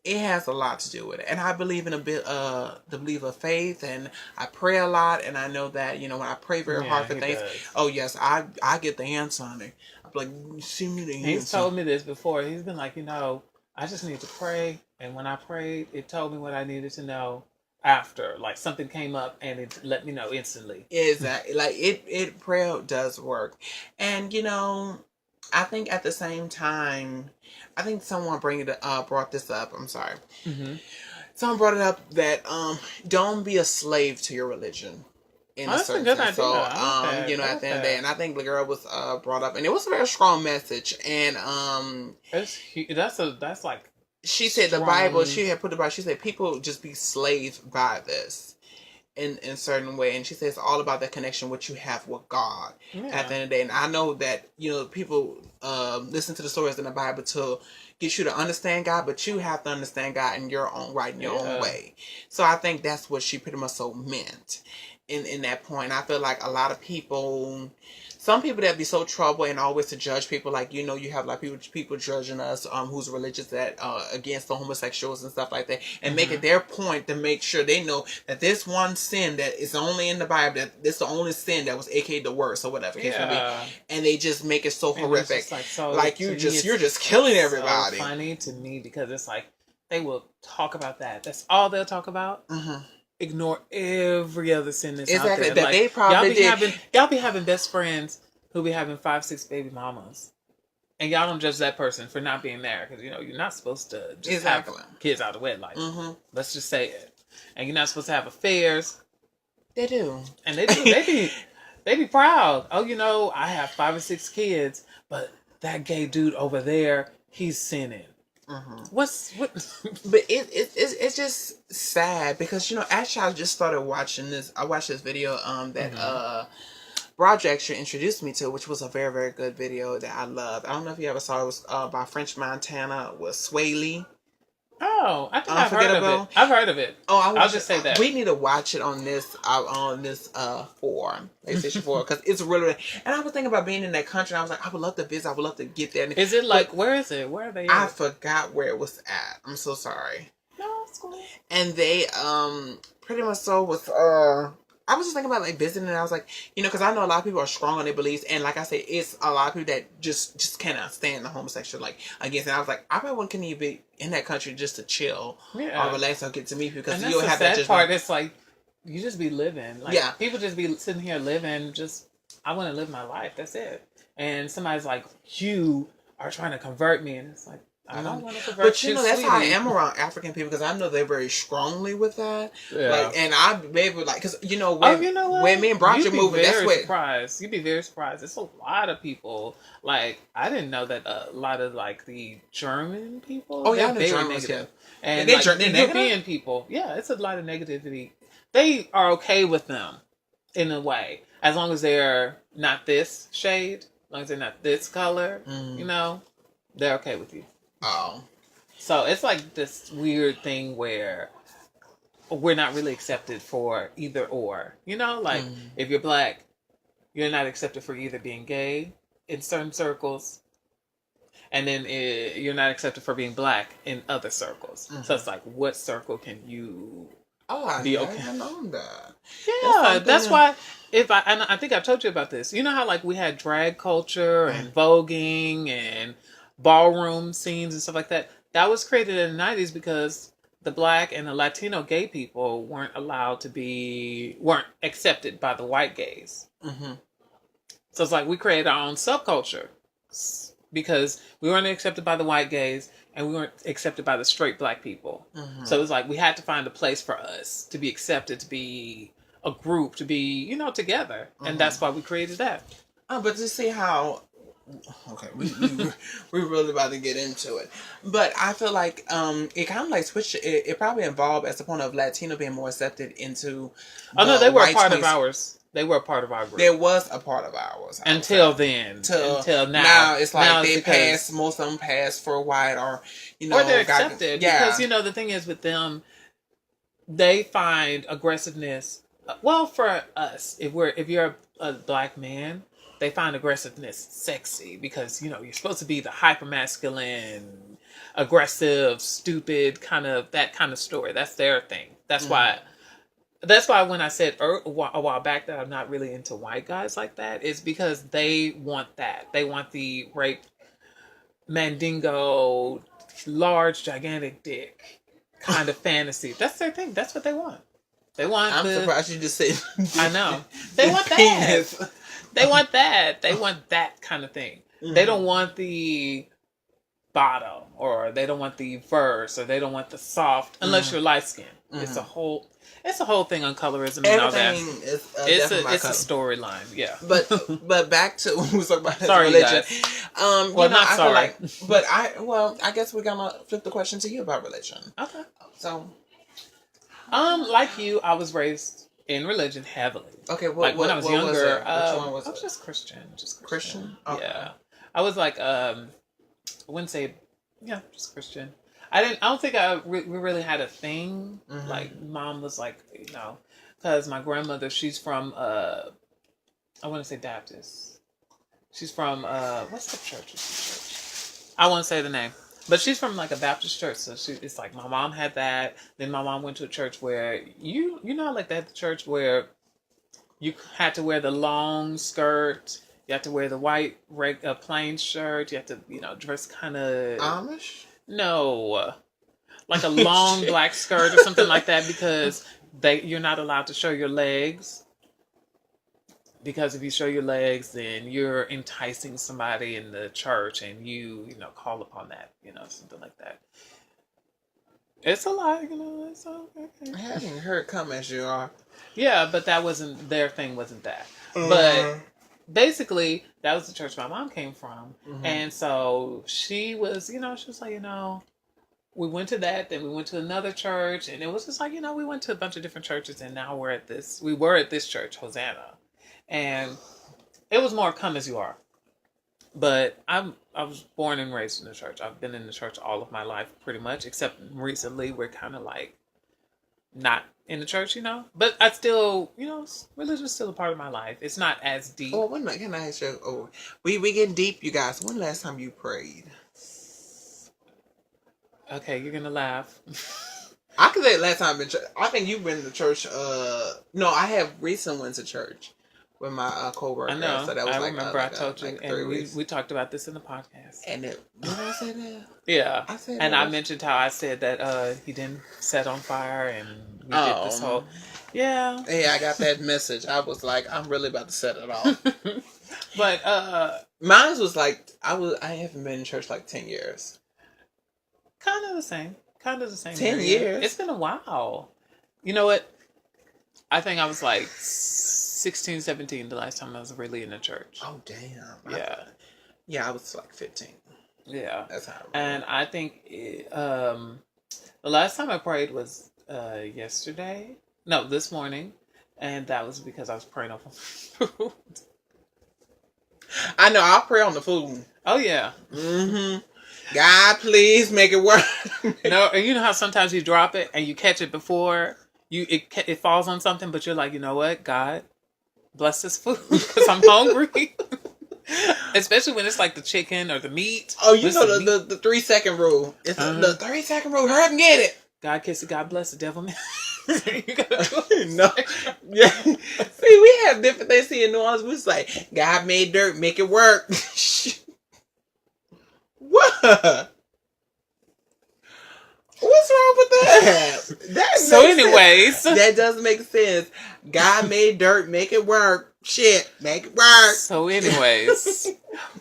it has a lot to do with it. And I believe in the belief of faith, and I pray a lot, and I know that, you know, when I pray very hard for things, oh yes, I get the answer on it. I'm like, see me the answer. He's told me this before. He's been like, you know, I just need to pray, and when I prayed, it told me what I needed to know after. Like something came up, and it let me know instantly. Exactly. Like it prayer does work. And you know, I think at the same time, I think someone brought this up. I'm sorry. Someone brought it up that don't be a slave to your religion. That's a good idea. So you know, at the end of the day, and I think the girl was brought up, and it was a very strong message. And that's like she said the Bible, she had put the Bible, she said people just be slaved by this in certain way. And she says it's all about that connection what you have with God at the end of the day. And I know that, people listen to the stories in the Bible to get you to understand God, but you have to understand God in your own right, in your own way. So I think that's what she pretty much so meant in that point. I feel like a lot of people, some people that be so troubled and always to judge people, like, you have like people judging us, who's religious, that against the homosexuals and stuff like that, and make it their point to make sure they know that this one sin that is only in the Bible, that this the only sin that was aka the worst or whatever case may be, and they just make it so horrific, like you're just killing everybody. So funny to me because it's like they will talk about that. That's all they'll talk about. Ignore every other sin that's out there. That they probably y'all be having best friends who be having 5-6 baby mamas, and y'all don't judge that person for not being there because you're not supposed to just have kids out of wedlock. Let's just say it, and you're not supposed to have affairs. They do, and they do. They be proud. Oh, I have 5 or 6 kids, but that gay dude over there, he's sinning. What? But it's just sad because actually I just started watching this. I watched this video that Roger actually introduced me to, which was a very, very good video that I loved. I don't know if you ever saw it. It was by French Montana with Sway Lee. Oh, I think I've heard of it. I've heard of it. Oh, I'll just say that we need to watch it on this PlayStation 4 because it's really. And I was thinking about being in that country. I was like, I would love to visit. I would love to get there. Is it like where is it? Where are they? I forgot where it was at. I'm so sorry. No, it's cool. And they pretty much so was I was just thinking about like visiting, and I was like, because I know a lot of people are strong on their beliefs, and like I said, it's a lot of people that just cannot stand the homosexual against. And I was like, I probably couldn't even be in that country just to chill or relax or get to meet people because you'll have that sad part. It's like you just be living, people just be sitting here living. Just I want to live my life. That's it. And somebody's like, you are trying to convert me, and it's like. I don't want to convert you, that's how I am around African people because I know they're very strongly with that. Yeah. And I maybe because when me and Broncha moving, that's what. Surprised. You'd be very surprised. It's a lot of people. Like I didn't know that a lot of like the German people. Oh yeah, they're very negative. And like, the European people, it's a lot of negativity. They are okay with them in a way as long as they're not this shade, as long as they're not this color. They're okay with you. Oh. So it's like this weird thing where we're not really accepted for either or. If you're black, you're not accepted for either being gay in certain circles, and then you're not accepted for being black in other circles. So it's like, what circle can you be okay? I know that. Yeah, that's why. I think I've told you about this. You know how like we had drag culture and voguing and ballroom scenes and stuff like that. That was created in the 90s because the black and the Latino gay people weren't accepted by the white gays. So it's like we created our own subculture because we weren't accepted by the white gays and we weren't accepted by the straight black people. So it's like we had to find a place for us to be accepted, to be a group, to be, together. And that's why we created that. But to see how okay, we're really about to get into it, but I feel like it kind of like switched. It probably involved as the point of Latino being more accepted into. Oh no, they were a part of ours. They were a part of our group. There was a part of ours until then. Until now. Now it's like they passed. Most of them passed for white, or or they're accepted. Because the thing is with them, they find aggressiveness. Well, for us, if you're a black man. They find aggressiveness sexy because, you're supposed to be the hyper-masculine, aggressive, stupid, that kind of story. That's their thing. That's why when I said a while back that I'm not really into white guys like that, is because they want that. They want the rape, mandingo, large, gigantic dick kind of fantasy. That's their thing. That's what they want. They want I'm surprised you just said I know. They want that. They want that. They want that kind of thing. They don't want the bottom, or they don't want the verse, or they don't want the soft, unless you're light skinned. It's a whole. It's a whole thing on colorism and all that. Everything is It's definitely a storyline, yeah. But back to when we was talking about his Sorry, religion. guys. Well, Well, not I sorry. feel like, I guess we're gonna flip the question to you about religion. Okay. So, like you, I was raised in religion heavily. okay, Like when I was younger, Which one was I was it? just Christian. Just Christian? Okay. Yeah. I was like, I wouldn't say, yeah, just Christian. I don't think we really had a thing. Mhm. Like, mom was like, because my grandmother, she's from, I want to say Baptist. She's from, what's the church? I won't say the name. But she's from like a Baptist church, so it's like my mom had that. Then my mom went to a church where like that church where you had to wear the long skirt, you have to wear the white plain shirt, you have to dress kind of Amish? no, like a long black skirt or something like that because you're not allowed to show your legs. Because if you show your legs, then you're enticing somebody in the church, and you call upon that, something like that. It's a lot, It's okay. I hadn't heard come as you are. Yeah, but that wasn't their thing. Wasn't that? But basically, that was the church my mom came from, and so she was, she was like, we went to that, then we went to another church, and it was just like, we went to a bunch of different churches, and now we were at this church, Hosanna. And it was more come as you are. But I was born and raised in the church. I've been in the church all of my life, pretty much, except recently we're kind of like not in the church, But I still, religion's still a part of my life. It's not as deep. Oh, can I ask you? Oh, we getting deep, you guys. When last time you prayed? Okay, you're gonna laugh. I could say last time in church. I think you've been to church. No, I have recently went to church with my coworker. I know. So that was I remember I told you, and weeks. we talked about this in the podcast. And did I say that? Yeah, I said, and I mentioned how I said that he didn't set on fire, and we did this whole. Yeah. Hey, I got that message. I was like, I'm really about to set it off. But mine was like I haven't been in church like 10 years. Kind of the same. 10 years. It's been a while. You know what? I think I was like 16, 17 the last time I was really in the church. Oh, damn. Yeah. I was like 15. Yeah. That's how I remember. And I think the last time I prayed was yesterday. No, this morning. And that was because I was praying over food. I know. I'll pray on the food. Oh, yeah. Mm-hmm. God, please make it work. You know how sometimes you drop it and you catch it before it falls on something, but you're like, you know what? God, bless this food because I'm hungry. Especially when it's like the chicken or the meat. Oh, you know the 3-second rule. It's the 3-second rule. Hurry up and get it. God kiss it. God bless the devil. You gotta do it. No. Yeah. See, we have different things here in New Orleans. We just like, God made dirt, make it work. What? What's wrong with that? Anyways. That doesn't make sense. God made dirt, make it work. Shit, make it work. So anyways,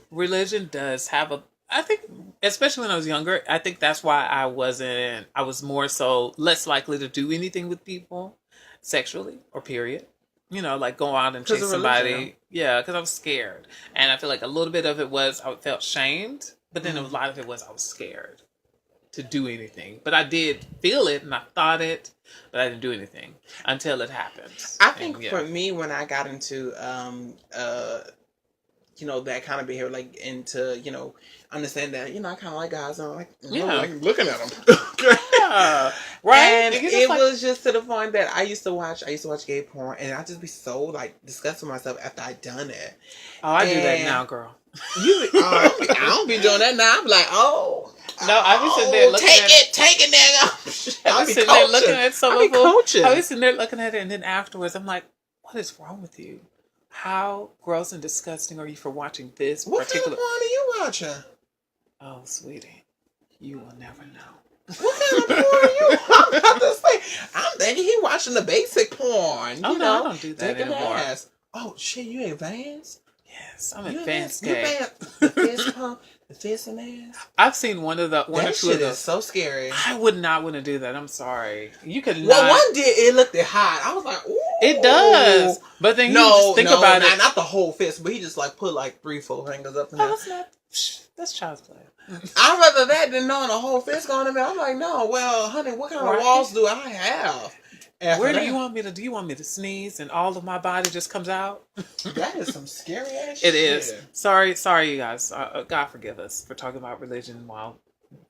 religion does have I think, especially when I was younger, I think that's why I was more so less likely to do anything with people sexually or period. Like go out and chase somebody. Religion. Yeah, because I was scared. And I feel like a little bit of it was I felt shamed, but then a lot of it was I was scared to do anything. But I did feel it and I thought it, but I didn't do anything until it happened. I think for me, when I got into that kind of behavior, like into, understand that, I kind of like guys, and I'm like, like looking at them. Yeah, right. And it was just to the point that I used to watch gay porn, and I'd just be so like disgusted with myself after I'd done it. Oh, I do that now, girl. I don't be doing that now. I'm like, no, I be sitting there looking take it, nigga. I be sitting there looking at some of them. Coaching. I be sitting there looking at it, and then afterwards, I'm like, what is wrong with you? How gross and disgusting are you for watching this particular? What kind of porn are you watching? Oh, sweetie, you will never know. What kind of porn are you? I'm about to say, I'm thinking he watching the basic porn. Oh, no, I don't do that taking anymore. ass. Oh shit, you advanced? Yes, I'm You advanced you gay. the fist pump, the fist and ass. I've seen one or That two of shit is those. so scary. I would not want to do that. I'm sorry. You could Well, not. one did. It looked hot. I was like, ooh. It does. But then you just think about it. Not the whole fist, but he just like put like 3-4 fingers up in there. Oh, that's not. That's child's play. I'd rather that than knowing a whole fist going in there. I'm like, no, well, honey, what kind of walls do I have? Where do you want me to? Do you want me to sneeze and all of my body just comes out? That is some scary ass It shit. is. Sorry, you guys. God forgive us for talking about religion while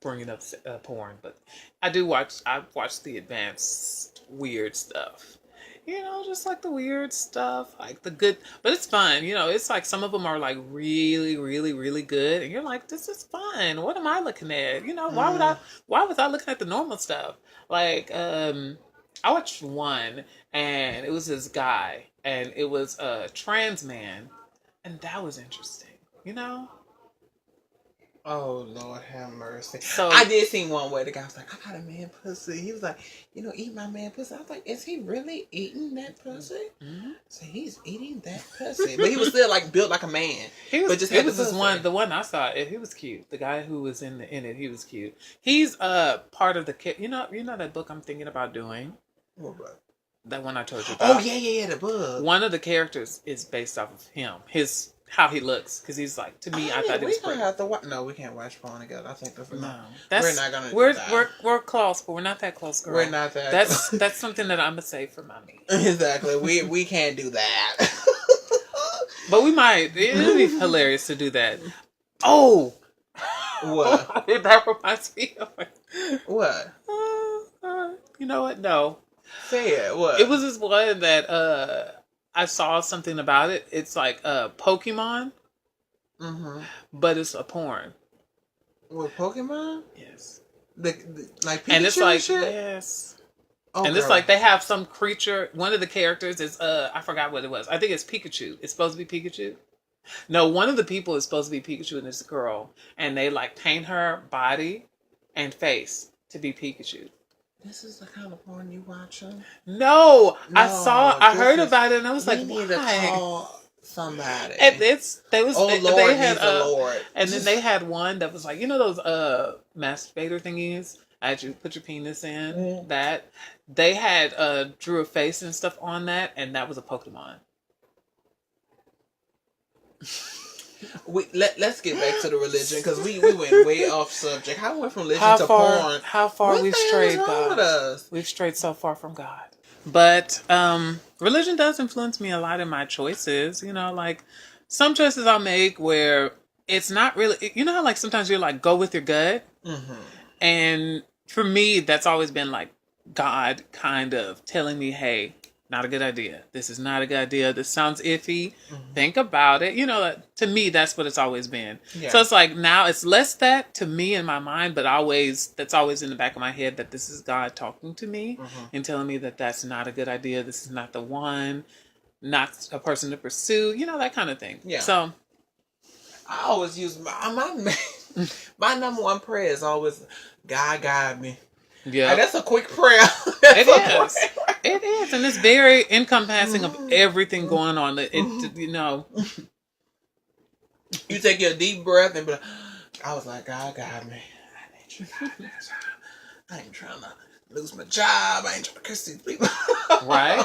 bringing up porn. But I watch the advanced weird stuff. You know, just like the weird stuff, like the good. But it's fun. You know, it's like some of them are like really, really, really good, and you're like, this is fun. What am I looking at? You know, why was I looking at the normal stuff? Like, I watched one, and it was this guy, and it was a trans man, and that was interesting. You know. Oh, Lord have mercy. So I did see one where the guy was like, I got a man pussy. He was like, eat my man pussy. I was like, is he really eating that pussy? Mm-hmm. So he's eating that pussy. But he was still like built like a man. It was this one, the one I saw, he was cute. The guy who was in it, he was cute. He's part of the kid. You know that book I'm thinking about doing? What book? That one I told you about. Oh, yeah, the book. One of the characters is based off of him. How he looks, because he's like, to me, I thought he was pretty. No, we can't watch porn together. I think that's we're not gonna. We're close, but we're not that close, girl. We're not that. That's something that I'm gonna save for mommy. Exactly. We can't do that. But we might. It'd be hilarious to do that. Oh, what? That reminds me of what? You know what? No. Say it. What? It was this one that I saw something about it. It's like Pokemon, but it's a porn. With Pokemon? Yes. Like Pikachu and it's like shit? yes. Oh, and it's like they have some creature. One of the characters is I forgot what it was. I think it's Pikachu. It's supposed to be Pikachu. No, one of the people is supposed to be Pikachu, and it's a girl, and they like paint her body and face to be Pikachu. This is the kind of porn you watching? No, I heard about it, and I was like, need to call somebody. And they had Lord. And then they had one that was like, those masturbator thingies that you put your penis in. Mm-hmm. That they had drew a face and stuff on that, and that was a Pokemon. Let's get back to the religion, because we went way off subject. How we went from religion to porn? How far we've strayed, God. We've strayed so far from God. But religion does influence me a lot in my choices. Like some choices I'll make where it's not really, how like sometimes you're like, go with your gut. Mm-hmm. And for me, that's always been like God kind of telling me, hey, not a good idea. This is not a good idea. This sounds iffy. Mm-hmm. Think about it. To me, that's what it's always been. Yeah. So it's like now it's less that to me in my mind, but that's always in the back of my head that this is God talking to me and telling me that that's not a good idea. This is not the one, not a person to pursue, that kind of thing. Yeah. So I always use my number one prayer is always, God guide me. Yeah. That's a quick prayer. It is. It is. And it's very encompassing of everything going on. You take your deep breath and be like, I was like, God guide me. I ain't trying to lose my job. I ain't trying to curse these people. Right?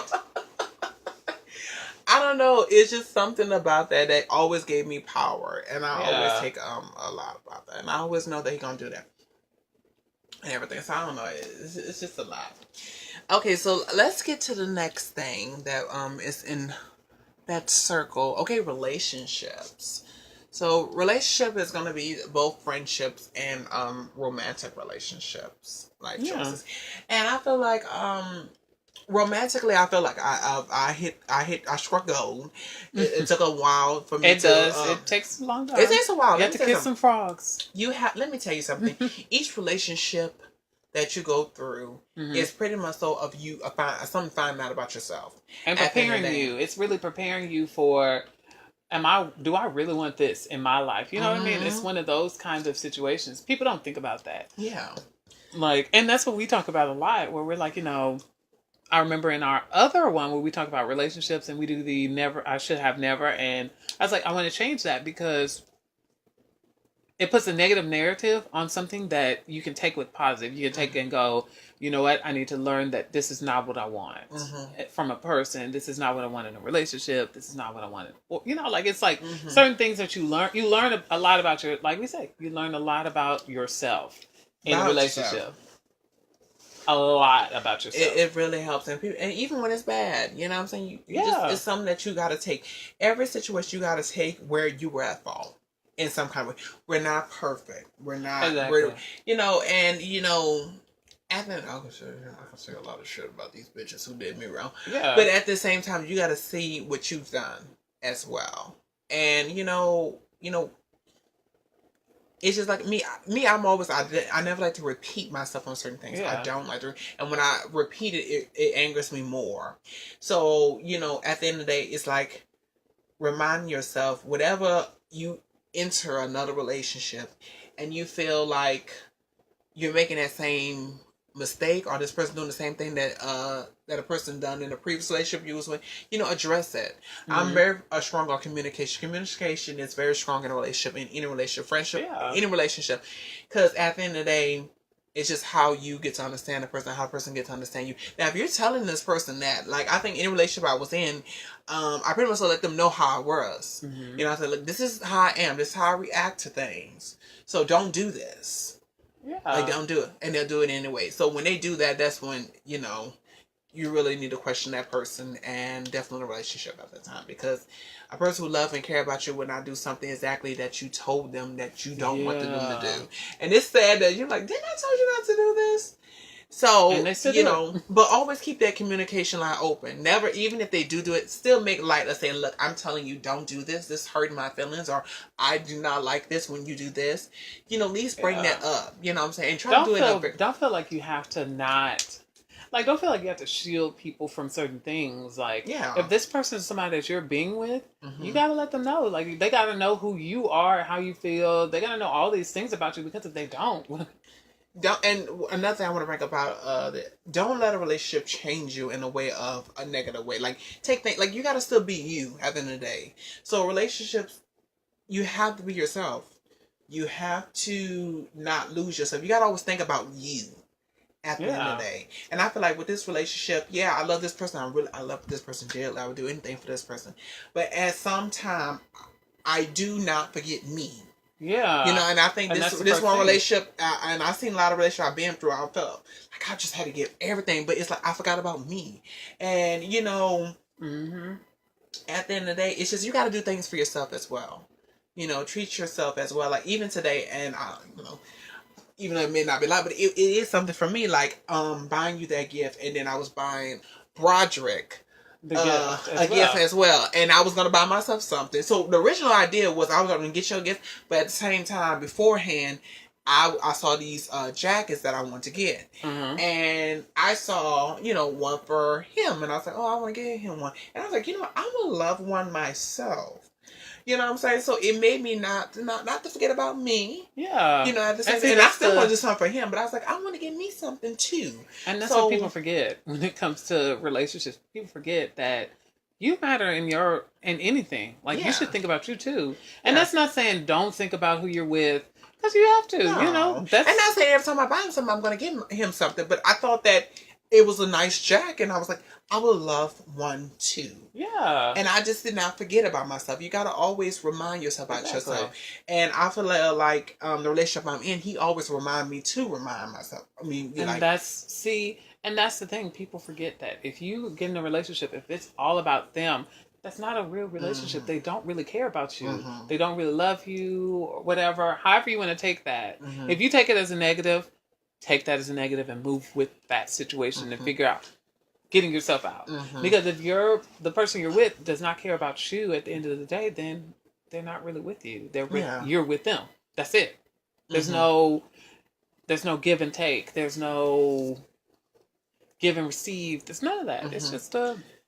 I don't know. It's just something about that always gave me power. And I always take a lot about that. And I always know that he's going to do that. And everything. So I don't know. It's just a lot. Okay, so let's get to the next thing that is in that circle. Okay, relationships. So relationship is going to be both friendships and romantic relationships, like choices. And I feel like romantically, I feel like I struck gold. It took a while for me. It does. It takes a long time. It takes a while. You have to kiss some frogs. Let me tell you something. Each relationship that you go through is pretty much so of you something finding out about yourself and preparing you. It's really preparing you for. Do I really want this in my life? You know what I mean? It's one of those kinds of situations. People don't think about that. Yeah. Like, and that's what we talk about a lot, where we're like, I remember in our other one where we talk about relationships and we do the never, I should have never. And I was like, I want to change that because it puts a negative narrative on something that you can take with positive. You can take and go, you know what? I need to learn that this is not what I want from a person. This is not what I want in a relationship. This is not what I want. You know, like it's like certain things that you learn. You learn a lot about like we say, you learn a lot about yourself in a relationship. Yourself. A lot about yourself. It really helps, and even when it's bad, you know what I'm saying. It's something that you got to take. Every situation you got to take where you were at fault in some kind of way. We're not perfect. We're not. Exactly. I can say a lot of shit about these bitches who did me wrong. Yeah. But at the same time, you got to see what you've done as well, and it's just like me. I'm always. I never like to repeat myself on certain things. Yeah. I don't like to. And when I repeat it, it angers me more. So at the end of the day, it's like remind yourself whenever you enter another relationship, and you feel like you're making that same mistake or this person doing the same thing that a person done in a previous relationship you was with, address it. I'm very strong on communication. Communication is very strong in a relationship, in any relationship, friendship, any relationship, because at the end of the day, it's just how you get to understand the person, how the person gets to understand you. Now, if you're telling this person that, like, I think any relationship I was in, I pretty much let them know how I was. I said, look, this is how I am. This is how I react to things. So don't do this. Yeah. Like, don't do it. And they'll do it anyway. So when they do that, that's when, you really need to question that person and definitely a relationship at that time. Because a person who love and care about you will not do something exactly that you told them that you don't want them to do. And it's sad that you're like, didn't I tell you not to do this? So, but always keep that communication line open. Never, even if they do it, still make light of saying, look, I'm telling you, don't do this. This hurt my feelings, or I do not like this when you do this. At least bring that up. You know what I'm saying? And try to do it. Don't feel like you have to not. Like, don't feel like you have to shield people from certain things. Like, if this person is somebody that you're being with, you got to let them know. Like, they got to know who you are, how you feel. They got to know all these things about you, because if they don't... And another thing I want to bring about, don't let a relationship change you in a way of a negative way. Like, take things, like, you got to still be you at the end of the day. So relationships, you have to be yourself. You have to not lose yourself. You got to always think about you at the end of the day. And I feel like with this relationship, I love this person. I love this person dearly. I would do anything for this person. But at some time, I do not forget me. Yeah. And I think this one relationship, and I've seen a lot of relationships I've been through, I felt like I just had to give everything, but it's like I forgot about me. And, at the end of the day, it's just you got to do things for yourself as well. Treat yourself as well. Like, even today, and, even though it may not be like, but it is something for me, like buying you that gift, and then I was buying Broderick gift as well, and I was gonna buy myself something. So the original idea was I was gonna get you a gift, but at the same time, beforehand, I saw these jackets that I want to get, and I saw one for him, and I was like, oh, I want to get him one, and I was like, I would love one myself. You know what I'm saying? So it made me not to forget about me. Yeah. At the same time, and I still want to do something for him, but I was like, I want to get me something too. And that's what people forget when it comes to relationships. People forget that you matter in anything. Like, you should think about you too. And that's not saying don't think about who you're with, because you have to. No. And not saying every time I buy him something, I'm going to give him something. But I thought that it was a nice jacket, and I was like, I would love one too. Yeah. And I just did not forget about myself. You got to always remind yourself about yourself. And I feel like the relationship I'm in, he always remind me to remind myself. I mean, and that's the thing. People forget that if you get in a relationship, if it's all about them, that's not a real relationship. They don't really care about you. They don't really love you, or whatever. However you want to take that. If you take it as a negative, take that as a negative and move with that situation and figure out getting yourself out. Because if the person you're with does not care about you at the end of the day, then they're not really with you. You're with them. That's it. There's no give and take. There's no give and receive. There's none of that. It's just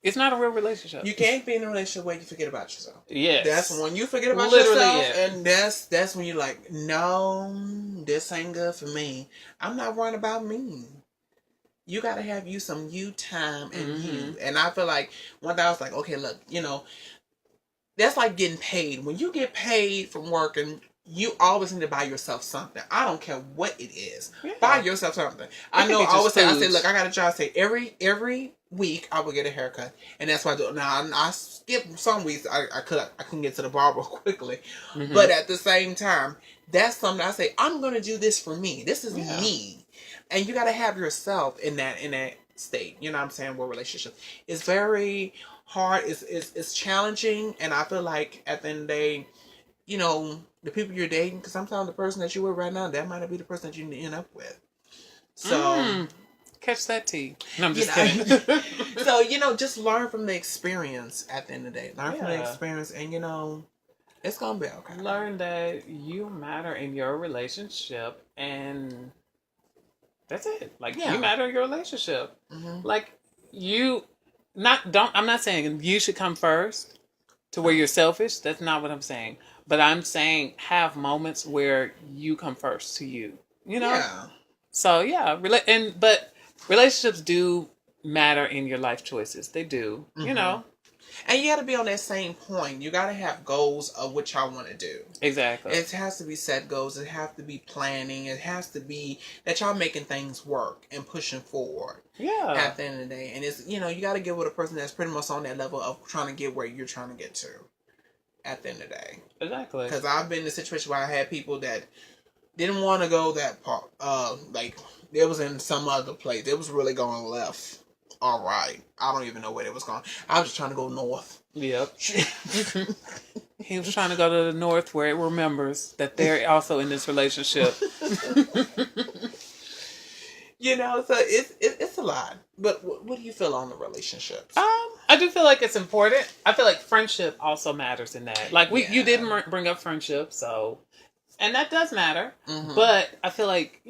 it's not a real relationship. You can't be in a relationship where you forget about yourself. Yes. That's when you forget about yourself, and that's when you're like, no, this ain't good for me. I'm not worrying about me. You got to have you some you time and Mm-hmm. you. And I feel like one day I was like, okay, look, that's like getting paid. When you get paid from working, you always need to buy yourself something. I don't care what it is. Yeah. Buy yourself something. I could know be I just always say, food. look, I got a job. I say every week I will get a haircut, and that's what I do. Now I skip some weeks. I couldn't get to the barber quickly, Mm-hmm. but at the same time, that's something I say. I'm gonna do this for me. This is Yeah. me, and you got to have yourself in that state. You know what I'm saying? Where relationship is very hard. It's challenging, and I feel like at the end of the day, the people you're dating, because sometimes the person that you're with right now, that might not be the person that you end up with. So, catch that tea. No, I'm you just know, kidding. so just learn from the experience at the end of the day. Learn from the Yeah. experience, and it's gonna be okay. Learn that you matter in your relationship, and that's it. Like Yeah. you matter in your relationship. Mm-hmm. Like you, I'm not saying you should come first to where you're selfish. That's not what I'm saying. But I'm saying have moments where you come first to you. You know. Yeah. So yeah, but relationships do matter in your life choices. They do. Mm-hmm. You know. And you got to be on that same point. You got to have goals of what y'all want to do. Exactly. It has to be set goals. It has to be planning. It has to be that y'all making things work and pushing forward. Yeah. At the end of the day, and it's you got to get with a person that's pretty much on that level of trying to get where you're trying to get to. At the end of the day. Exactly. Because I've been in a situation where I had people that didn't want to go that part. Like it was in some other place. It was really going left. All right. I don't even know where it was going. I was just trying to go north. Yep. He was trying to go to the north where it remembers that they're also in this relationship. So it's a lot. But what do you feel on the relationships? I do feel like it's important. I feel like friendship also matters in that. Like you didn't bring up friendship, so, and that does matter. Mm-hmm. But I feel like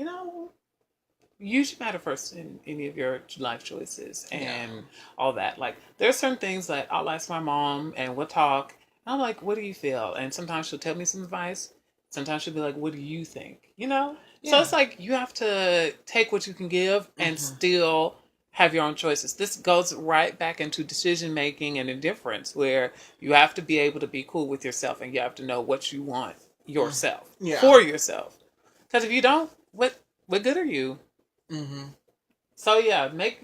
you should matter first in any of your life choices and all that. Like there's certain things that I'll ask my mom and we'll talk. And I'm like, what do you feel? And sometimes she'll tell me some advice. Sometimes she'll be like, what do you think? So it's like you have to take what you can give and still have your own choices. This goes right back into decision making and indifference, where you have to be able to be cool with yourself and you have to know what you want yourself for yourself. Because if you don't, what good are you? Mm-hmm. So yeah, make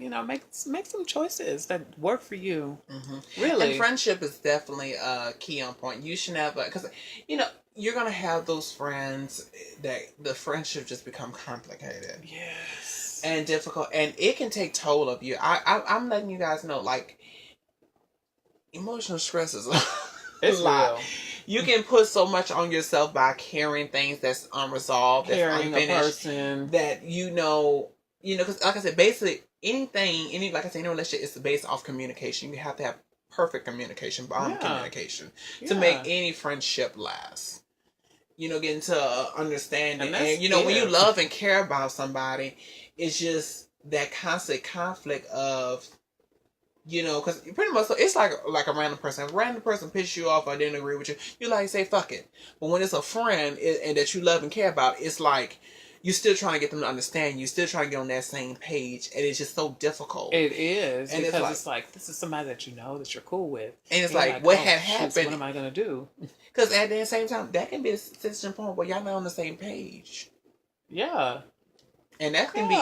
some choices that work for you. Mm-hmm. Really, and friendship is definitely a key on point. You should never, because you're gonna have those friends that the friendship just become complicated, and difficult, and it can take toll of you. I'm letting you guys know, like emotional stress is it's a lot. real. You can put so much on yourself by carrying things that's unresolved, Carrying that's a unfinished, person that because like I said, basically any relationship is based off communication. You have to have perfect communication, communication to make any friendship last. Getting to understanding, and when you love and care about somebody, it's just that constant conflict of. Because pretty much it's like a random person. If a random person pisses you off or didn't agree with you, you like say fuck it. But when it's a friend and that you love and care about, it's like you're still trying to get them to understand. You're still trying to get on that same page, and it's just so difficult. It is, and because it's like this is somebody that that you're cool with, and it's like what had happened. What am I gonna do? Because at the same time, that can be a decision point where y'all not on the same page. Yeah. And that can be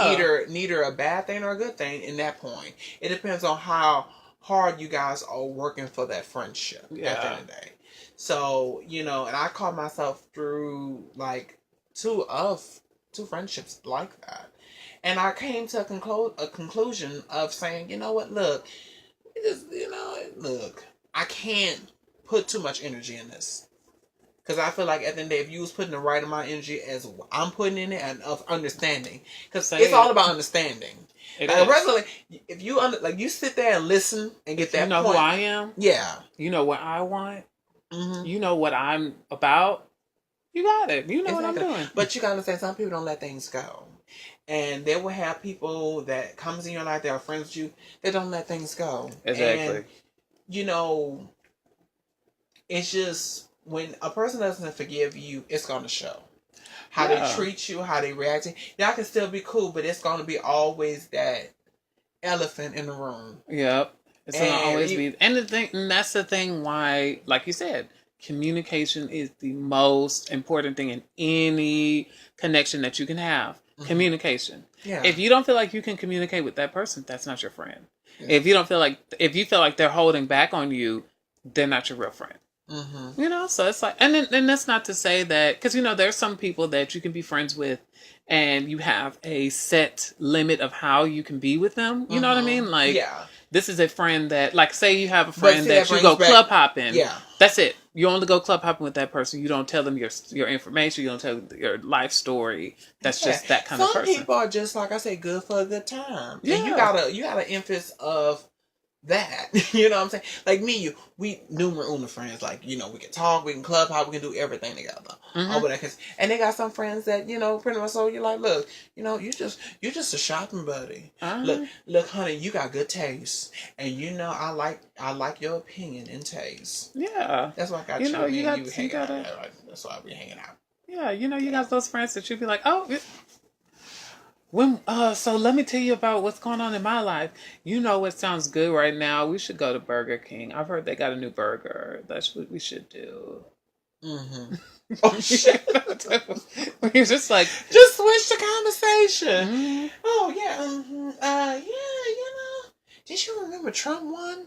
neither a bad thing or a good thing in that point. It depends on how hard you guys are working for that friendship at the end of the day. So, and I caught myself through like two friendships like that. And I came to a conclusion of saying, you know what, look, I can't put too much energy in this. Because I feel like at the end of the day, if you was putting the right amount of energy as I'm putting in it and of understanding, because it's all about understanding. Regularly, if you you sit there and listen and get that, you know point, who I am. Yeah, you know what I want. Mm-hmm. You know what I'm about. You got it. You know what I'm doing. But you gotta understand, some people don't let things go, and they will have people that comes in your life that are friends with you that don't let things go. Exactly. And, it's just. When a person doesn't forgive you, it's going to show. How they treat you, how they react to you. Y'all can still be cool, but it's going to be always that elephant in the room. Yep. It's gonna always And be, and that's the thing why, like you said, communication is the most important thing in any connection that you can have. Communication. yeah, If you don't feel like you can communicate with that person, that's not your friend. Yeah. If you feel like they're holding back on you, they're not your real friend. You know, so it's like, and that's not to say that, because you know there's some people that you can be friends with, and you have a set limit of how you can be with them. You know what I mean? Like, yeah. this is a friend that, like, say you have a friend see, that that you go brings club back- hopping. Yeah. That's it. You only go club hopping with that person. You don't tell them your information. You don't tell them your life story. That's just that kind of Some person. people are just, like I say, good for a good time. Yeah. And you gotta emphasis of that. You know what I'm saying? Like me, we numero uno friends. Like, you know, we can talk, we can club hop, we can do everything together. Over that, and they got some friends that, you know, pretty much, so you're like, look, you know, you just a shopping buddy. Look, honey, you got good taste, and you know I like your opinion and taste. Yeah. That's why I got You know, you hanging gotta- out. That's why we hanging out. Yeah, you know, you got those friends that you'd be like, so let me tell you about what's going on in my life. You know what sounds good right now? We should go to Burger King. I've heard they got a new burger. That's what we should do. Oh shit! You're just like, Just switch the conversation. mm-hmm. Oh yeah, yeah. You know, did you remember Trump won?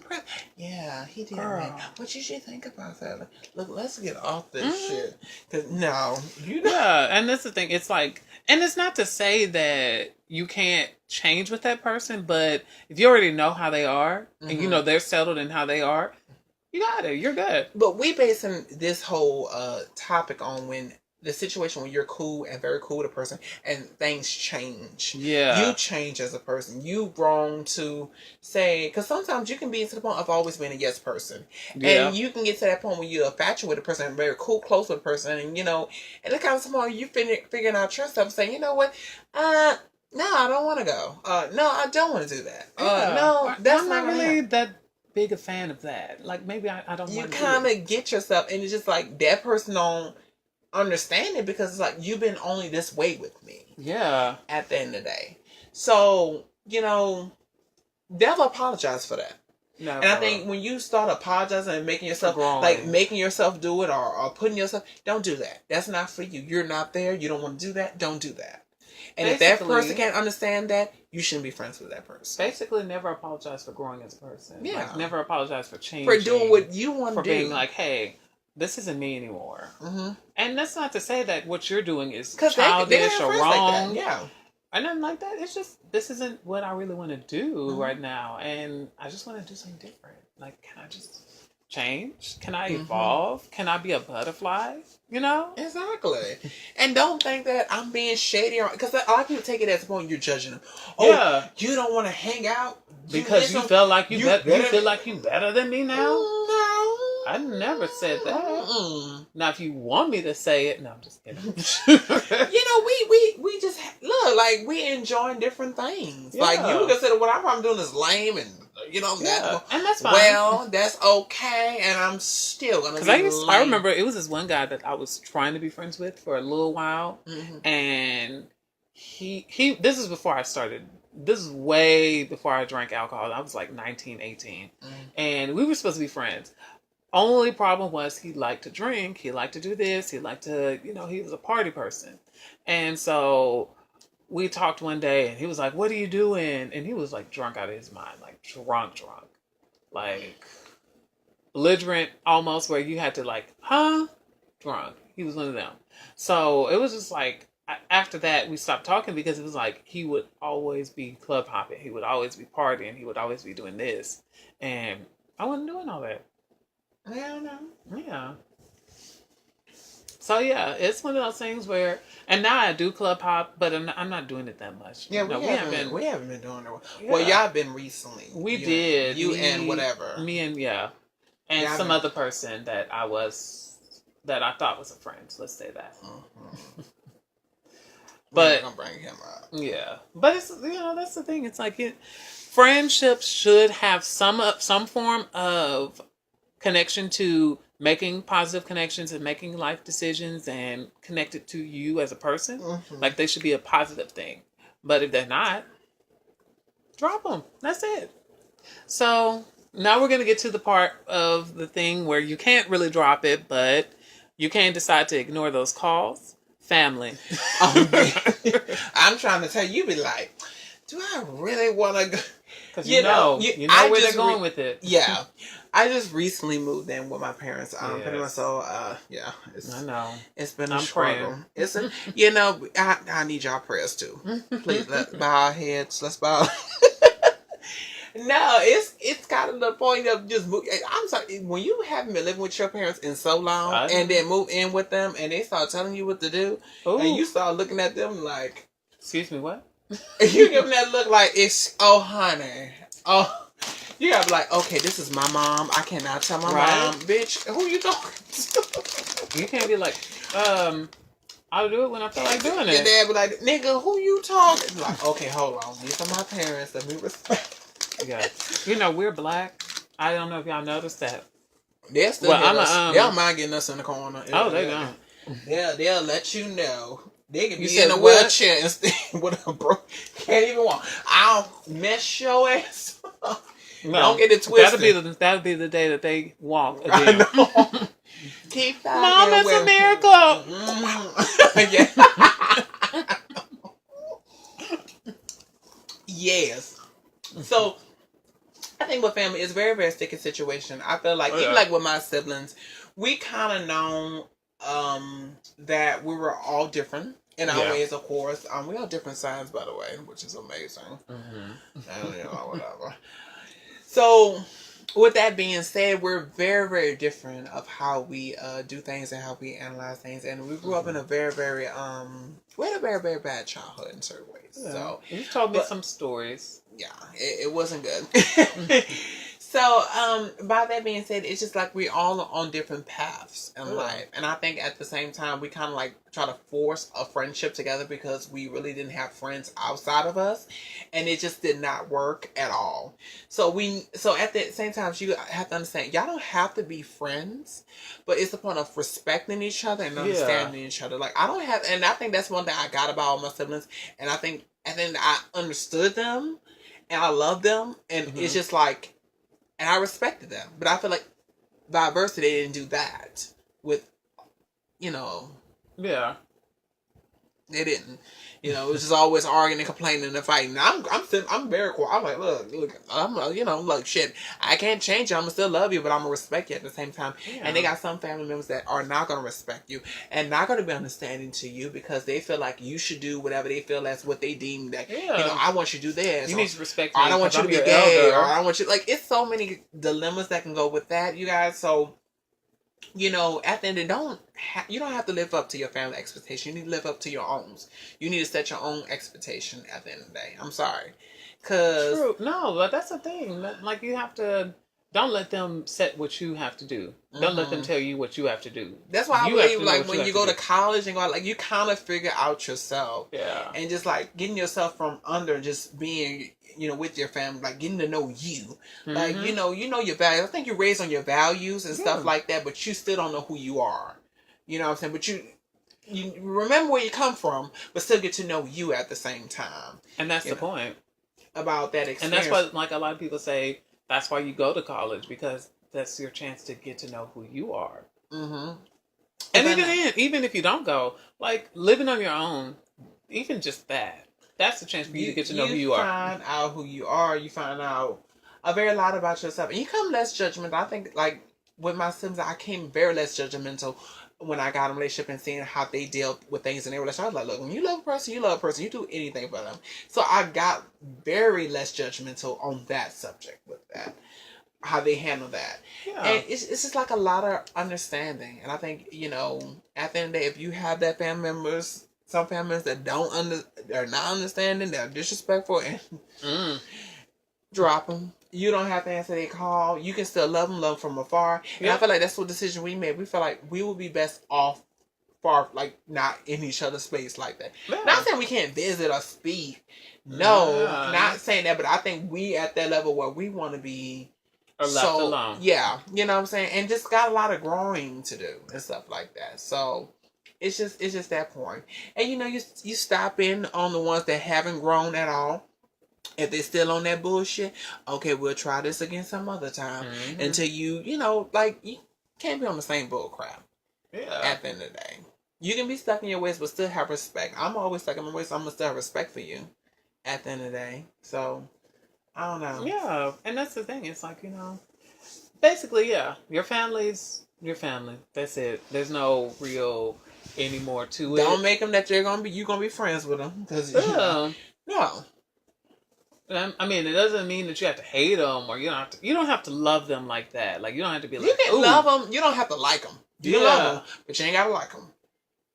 Yeah, he did. Girl. Man. What you should think about that? Look, let's get off this shit. Cause no, you know. Yeah, and that's the thing. It's like, and it's not to say that you can't change with that person, but if you already know how they are, and you know they're settled in how they are, you got it. You're good. But we basing this whole topic on when the situation when you're cool and very cool with a person and things change. Yeah. You change as a person. You've grown to say, because sometimes you can be to the point of always being a yes person. Yeah. And you can get to that point where you're infatuated with a person and very cool, close with a person. And, you know, and the kind of point you figuring out your stuff and saying, you know what, no, I don't want to go. No, I don't want to do that. No, that's I'm not really that big a fan of that. Like, maybe I don't you want to. kind of get yourself, and it's just like that person don't understand it because it's like you've been only this way with me. Yeah. At the end of the day, so you know, never apologize for that. Never. And I think when you start apologizing and making yourself Growing. making yourself do it or putting yourself, don't do that. That's not for you. You're not there. You don't want to do that. Don't do that. And if that person can't understand that, you shouldn't be friends with that person. Basically, never apologize for growing as a person. Yeah. Like, never apologize for changing. For doing what you want to for do. being like, hey, this isn't me anymore. And that's not to say that what you're doing is childish or wrong. Like yeah. And nothing like that. It's just, this isn't what I really want to do right now. And I just want to do something different. Like, can I just change? Can I evolve? Can I be a butterfly? You know? Exactly. And don't think that I'm being shady, because a lot of people take it as a point you're judging them. Oh, yeah. You don't want to hang out because you feel like you feel like you better than me now? No. I never said that. Now, if you want me to say it, no, I'm just kidding. You know, we just look like we enjoying different things. Yeah. Like you consider what I'm doing is lame, and you know and that's fine. Well, that's okay, and I'm still gonna. Because I remember it was this one guy that I was trying to be friends with for a little while, and he. This is before I started. This is way before I drank alcohol. I was like 19, 18, and we were supposed to be friends. Only problem was he liked to drink. He liked to do this. He liked to, you know, he was a party person. And so we talked one day and he was like, what are you doing? And he was like drunk out of his mind, like drunk. Like belligerent almost, where you had to like, drunk. He was one of them. So it was just like, after that we stopped talking because it was like he would always be club hopping. He would always be partying. He would always be doing this. And I wasn't doing all that. I don't know. Yeah. So yeah, it's one of those things where, and now I do club hop, but I'm not doing it that much. Yeah, no, we haven't been doing it. Yeah. Well, y'all been recently. We did. And whatever. Me and and some other person that I thought was a friend. So let's say that. But I'm gonna bring him up. Yeah, but it's, you know, that's the thing. It's like friendships should have some form of connection to making positive connections and making life decisions and connected to you as a person. Like they should be a positive thing. But if they're not, Drop them. That's it. So now we're going to get to the part of the thing where you can't really drop it, but you can decide to ignore those calls. Family. I'm trying to tell you, be like, do I really want to go? Because you know where they're going with it. Yeah. I just recently moved in with my parents. Yes. Pretty much so, I know. It's been a I'm struggle. praying. It's a, I need y'all prayers too. Please, let's bow our heads. Let's bow. No, it's kind of the point of just move. I'm sorry, when you haven't been living with your parents in so long, and then move in with them, and they start telling you what to do, and you start looking at them like, excuse me, what? You give them that look like it's, oh honey, oh, you gotta be like, okay, this is my mom. I cannot tell my mom, bitch, who you talking to? You can't be like, I'll do it when I feel like doing it. Your dad be like, nigga, who you talking? Like, okay, hold on, these are my parents. Let me respect. Yeah, we're black. I don't know if y'all noticed that. They'll still they don't mind getting us in the corner. Oh, they don't. They'll let you know. They can be in a wheelchair instead with a bro. Can't even walk. I'll mess your ass up. No, don't get it twisted. That'll be the day that they walk again. I know. Keep that. Mom, it's a miracle. Yes. So I think with family, it's a very, very sticky situation. I feel like, even like with my siblings, we kind of known that we were all different in our ways, of course. We have different signs, by the way, which is amazing. And, whatever. So, with that being said, we're very, very different of how we do things and how we analyze things. And we grew up in a very, very, we had a very, very bad childhood in certain ways. Yeah. So you told me some stories. Yeah, it wasn't good. So, by that being said, it's just like we're all on different paths in life. And I think at the same time, we kind of like try to force a friendship together because we really didn't have friends outside of us. And it just did not work at all. So at the same time, you have to understand, y'all don't have to be friends, but it's the point of respecting each other and understanding each other. Like, and I think that's one thing I got about all my siblings. And I think I understood them and I love them. And it's just like, and I respected them. But I feel like vice versa, they didn't do that with, Yeah. They didn't. It was just always arguing and complaining and fighting. I'm very quiet. I'm like, look, I'm like, shit, I can't change you. I'm gonna still love you, but I'm gonna respect you at the same time. Yeah. And they got some family members that are not gonna respect you and not gonna be understanding to you because they feel like you should do whatever they feel that's what they deem that. Yeah. I want you to do this. You need to respect me. I don't want you to be gay, or I don't want you. Like, it's so many dilemmas that can go with that, you guys. So, at the end, you don't have to live up to your family expectation. You need to live up to your own. You need to set your own expectation at the end of the day. I'm sorry. True. No, but that's the thing. Like, you have to, don't let them set what you have to do. Don't let them tell you what you have to do. That's why I believe, like, when you go to college and go out, like, you kind of figure out yourself. Yeah. And just, like, getting yourself from under just being, with your family, like, getting to know you. Like, you know your values. I think you're raised on your values and stuff like that, but you still don't know who you are. You know what I'm saying? But you remember where you come from, but still get to know you at the same time. And that's the point. About that experience. And that's why, like, a lot of people say, that's why you go to college, because that's your chance to get to know who you are. Mm-hmm. And even if you don't go, like, living on your own, even just that's the chance for you to get to know who you are. You find out who you are. You find out a very lot about yourself. And you come less judgmental. I think, like, with my siblings, I came very less judgmental when I got in a relationship and seeing how they deal with things in their relationship. I was like, look, when you love a person, you love a person. You do anything for them. So I got very less judgmental on that subject with that. How they handle that. Yeah. And it's just like a lot of understanding. And I think, at the end of the day, if you have that family members, some families that they're not understanding, they're disrespectful, and drop them. You don't have to answer their call. You can still love them from afar. And I feel like that's what decision we made. We feel like we would be best off far, like, not in each other's space like that. Yeah. Not saying we can't visit or speak. No, not saying that. But I think we at that level where we want to be left alone. Yeah, you know what I'm saying? And just got a lot of growing to do and stuff like that. So it's just that point. And you stop in on the ones that haven't grown at all. If they're still on that bullshit, okay, we'll try this again some other time. Mm-hmm. Until you know, like, you can't be on the same bull crap. Yeah. At the end of the day. You can be stuck in your ways, but still have respect. I'm always stuck in my ways, so I'm going to still have respect for you. At the end of the day. So, I don't know. Yeah. And that's the thing. It's like, you know, basically, yeah. Your family's your family. That's it. There's no real anymore to it. Don't make them that you're going to be friends with them. Because, Yeah. no. I mean, it doesn't mean that you have to hate them or you don't have to love them like that. Like, you don't have to be like, You can ooh. love them. You don't have to like them. You can love them, but you ain't got to like them.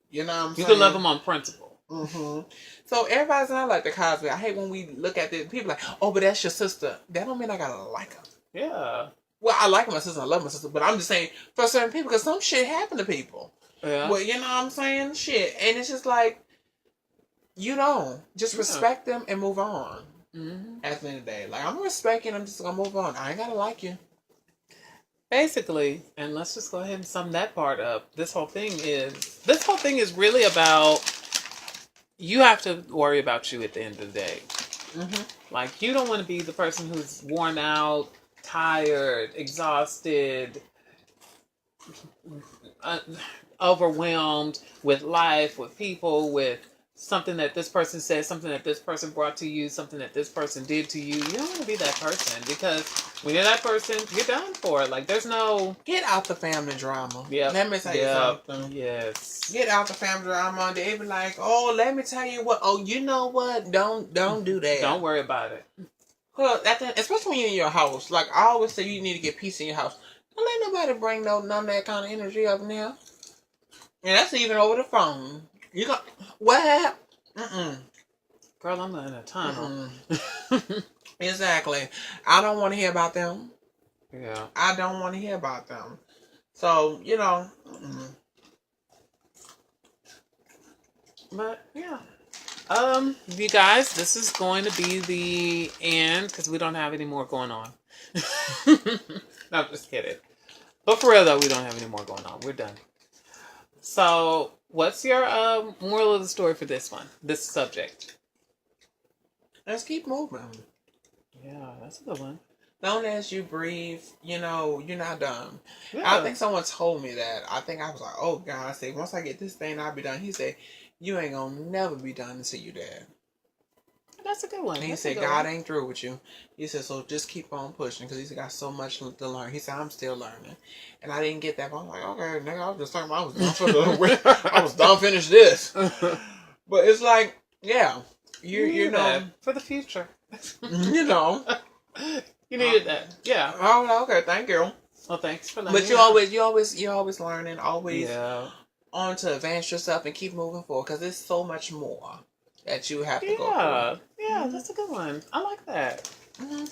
You know what I'm saying? You can love them on principle. Mm-hmm. So everybody's not like the Cosby. I hate when we look at this. People like, oh, but that's your sister. That don't mean I gotta like her. Yeah. Well, I like my sister. I love my sister. But I'm just saying for certain people, because some shit happen to people. Yeah. Well, you know what I'm saying? Shit. And it's just like, you don't. Just respect them and move on. Mm-hmm. At the end of the day. Like, I'm respecting. I'm just gonna move on. I ain't gotta like you. Basically, and let's just go ahead and sum that part up. This whole thing is really about, you have to worry about you at the end of the day. Mm-hmm. Like, you don't want to be the person who's worn out, tired, exhausted, overwhelmed with life, with people, with something that this person said, something that this person brought to you, something that this person did to you. You don't want to be that person, because when you're that person, you're done for. Like, there's no... Get out the family drama. Yeah. Let me tell you something. Yes. Get out the family drama. They be like, oh, let me tell you what. Oh, you know what? Don't do that. Don't worry about it. Well, especially when you're in your house. Like, I always say, you need to get peace in your house. Don't let nobody bring none of that kind of energy up in there. And that's even over the phone. You got what happened? Girl, I'm in a tunnel. Exactly. I don't want to hear about them. Yeah. I don't want to hear about them. So, you know. But, yeah. You guys, this is going to be the end, because we don't have any more going on. No, I'm just kidding. But for real, though, we don't have any more going on. We're done. So, what's your moral of the story for this one? This subject? Let's keep moving. Yeah, that's a good one. Long as you breathe, you know, you're not done. Yeah. I think someone told me that. I think I was like, oh, God. I said, once I get this thing, I'll be done. He said, you ain't gonna never be done until you dead. That's a good one. And he said, God ain't through with you. He said, so just keep on pushing, because he's got so much to learn. He said, I'm still learning. And I didn't get that, but I'm like, okay, nigga, I was just talking about I was done finish this. But it's like, yeah, you know. For the future. You know. You needed that. Yeah. Oh, okay, thank you. Well, thanks for letting But me you're always learning, always on to advance yourself and keep moving forward, because there's so much more that you have to go through. Yeah, that's a good one. I like that. Mm-hmm.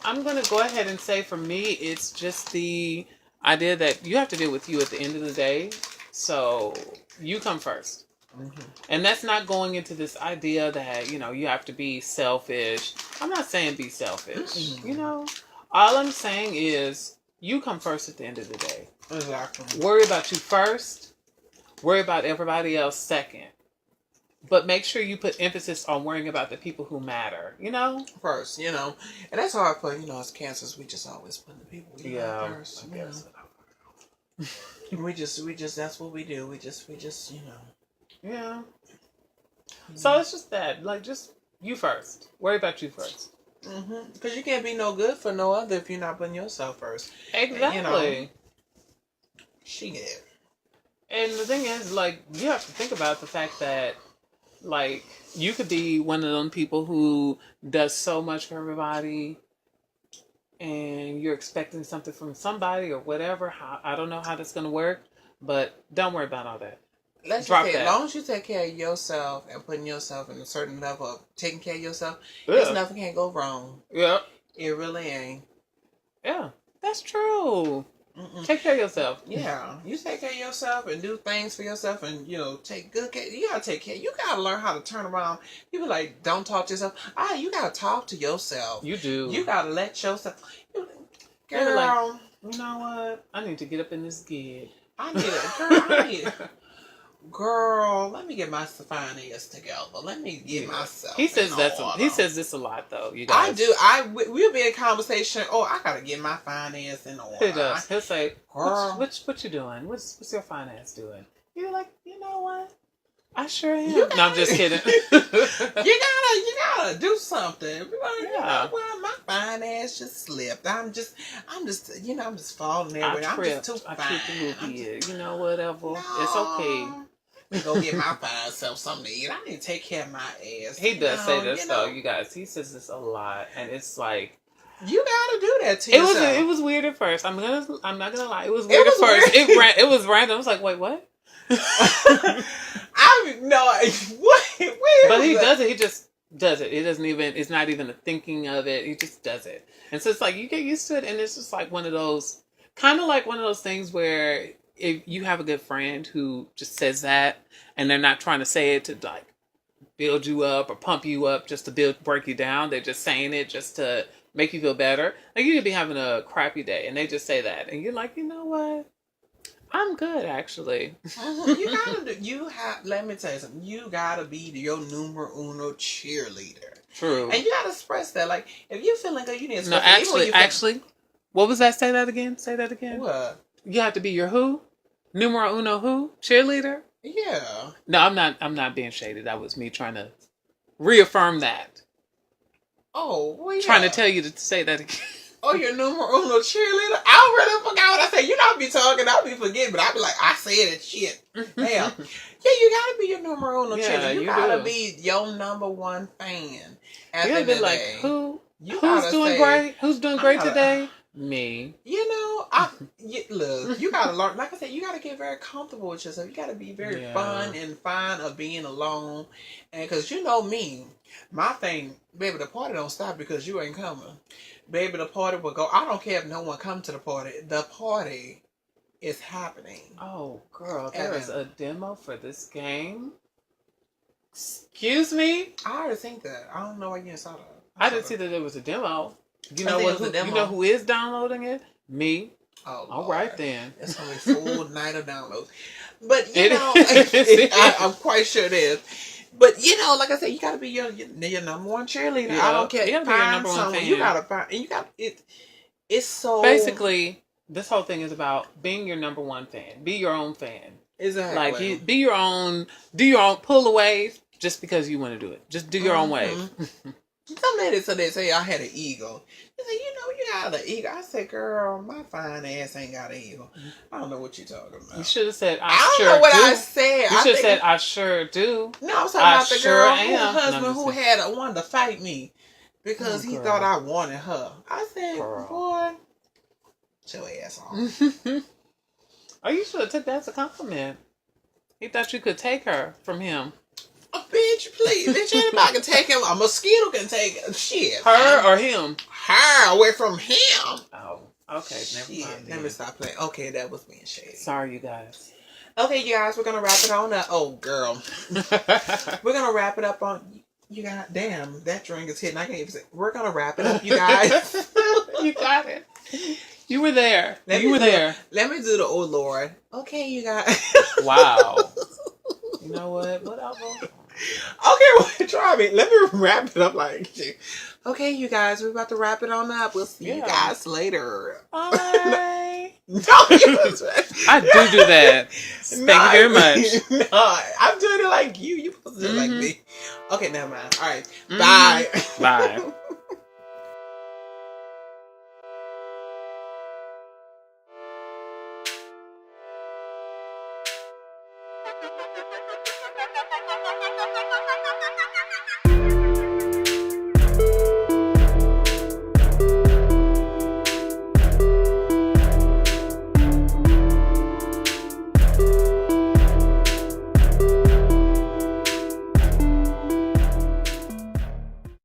I'm going to go ahead and say, for me, it's just the idea that you have to deal with you at the end of the day. So you come first. Mm-hmm. And that's not going into this idea that, you know, you have to be selfish. I'm not saying be selfish. Mm-hmm. You know, all I'm saying is you come first at the end of the day. Exactly. Worry about you first. Worry about everybody else second. But make sure you put emphasis on worrying about the people who matter, you know? First, you know. And that's hard for, you know, as cancers, we just always put the people first. I guess. We just, that's what we do. We just, you know. Yeah. So it's just that, like, just you first. Worry about you first. Mm-hmm. Because you can't be no good for no other if you're not putting yourself first. Exactly. And, you know, shit. And the thing is, like, you have to think about the fact that, like, you could be one of them people who does so much for everybody, and you're expecting something from somebody or whatever. I don't know how that's going to work, but don't worry about all that. Let's just say, as long as you take care of yourself and putting yourself in a certain level of taking care of yourself, there's nothing can go wrong. Yeah. It really ain't. Yeah, that's true. Mm-mm. Take care of yourself. Yeah, you take care of yourself and do things for yourself, and you know, take good care. You gotta take care. You gotta learn how to turn around. People like, don't talk to yourself. You gotta talk to yourself. You do. You gotta let yourself. Girl, like, you know what? I need to get up in this gig. I need it. girl, let me get my finance together. Let me get myself. He says in order. he says this a lot though. You guys. I do. We'll be in conversation. Oh, I gotta get my finance in order. He does. He'll say, Girl. what you doing? What's your finance doing? You're like, you know what? I sure am. You gotta, no, I'm just kidding. you gotta do something. You Yeah. know, well, my finance just slipped. I'm just, I'm just falling everywhere. I'm just too fine. I tripped a little bit. You know, whatever. No. It's okay. Go get my fine self something to eat. I need to take care of my ass. He does say this you though, know. you guys. He says this a lot, and it's like You gotta do that to yourself. it was weird at first. I'm not gonna lie. It was weird at first. Weird. It was random. I was like, wait, what? I no, what? But he does it. He just does it. It doesn't even. It's not even a thinking of it. He just does it, and so it's like you get used to it, and it's just like one of those, kind of like one of those things where if you have a good friend who just says that, and they're not trying to say it to like build you up or pump you up just to break you down. They're just saying it just to make you feel better. Like you could be having a crappy day, and they just say that, and you're like, you know what? I'm good, actually. You gotta do. Let me tell you something. You gotta be your numero uno cheerleader. True. And you gotta express that. Like, if you're feeling good, you need to No, express it. actually, what was that? Say that again. Say that again. What? You have to be your who? Numero uno who? Cheerleader? Yeah. No, I'm not being shady. That was me trying to reaffirm that. Oh, well, yeah. Trying to tell you to say that again. Oh, your numero uno cheerleader? I already forgot what I said. You know, I be talking, I be forgetting, but I be like, I said it, shit. Damn. Yeah, you gotta be your numero uno cheerleader. You gotta be your number one fan. You gotta be like, who's doing great? Who's doing great today? Me. You know, look, you gotta learn. Like I said, you gotta get very comfortable with yourself. You gotta be very fun and fine of being alone. And because you know me, my thing, baby, the party don't stop because you ain't coming. Baby, the party will go. I don't care if no one comes to the party. The party is happening. Oh, girl, there is a demo for this game. Excuse me? I already think that. I don't know why you didn't saw that. I didn't see that there was a demo. You know what? You know who is downloading it? Me. Oh, all right then. It's gonna be full night of downloads. But you know, I'm quite sure it is. But you know, like I said, you gotta be your number one cheerleader. Yeah, I don't care. You gotta be your number one fan. You gotta find, and you got it. It's so basically this whole thing is about being your number one fan. Be your own fan. Exactly. Like be your own. Do your own. Pull away just because you want to do it. Just do your own wave. Some ladies so they say I had an ego. They say, you know, you got an ego. I said, girl, my fine ass ain't got an ego. I don't know what you're talking about. You should have said, I don't know what I said. You should have said, I sure do. No, I'm talking about the girl whose husband who had wanted to fight me because he thought I wanted her. I said, boy, chill your ass on. Oh, you should have took that as a compliment. He thought you could take her from him. Oh, bitch, please. Bitch, anybody can take him. A mosquito can take shit. Her or him? Her away from him. Oh, okay. Never mind. Let me stop playing. Okay, that was being shady. Sorry, you guys. Okay, you guys, we're going to wrap it on up. Oh, girl. We're going to wrap it up on... You got... Damn, that drink is hitting. I can't even say... We're going to wrap it up, you guys. You got it. You were there. You were there. Let me do the oh, Lord. Okay, you guys. Wow. You know what? Whatever. Okay, well, try me. Let me wrap it up like okay, you guys, we're about to wrap it on up. We'll see you guys later. Bye. No, I do that. Thank you very much. No, I'm doing it like you. You're supposed to do it like me. Okay, never mind. All right. Bye. Bye. Thank you.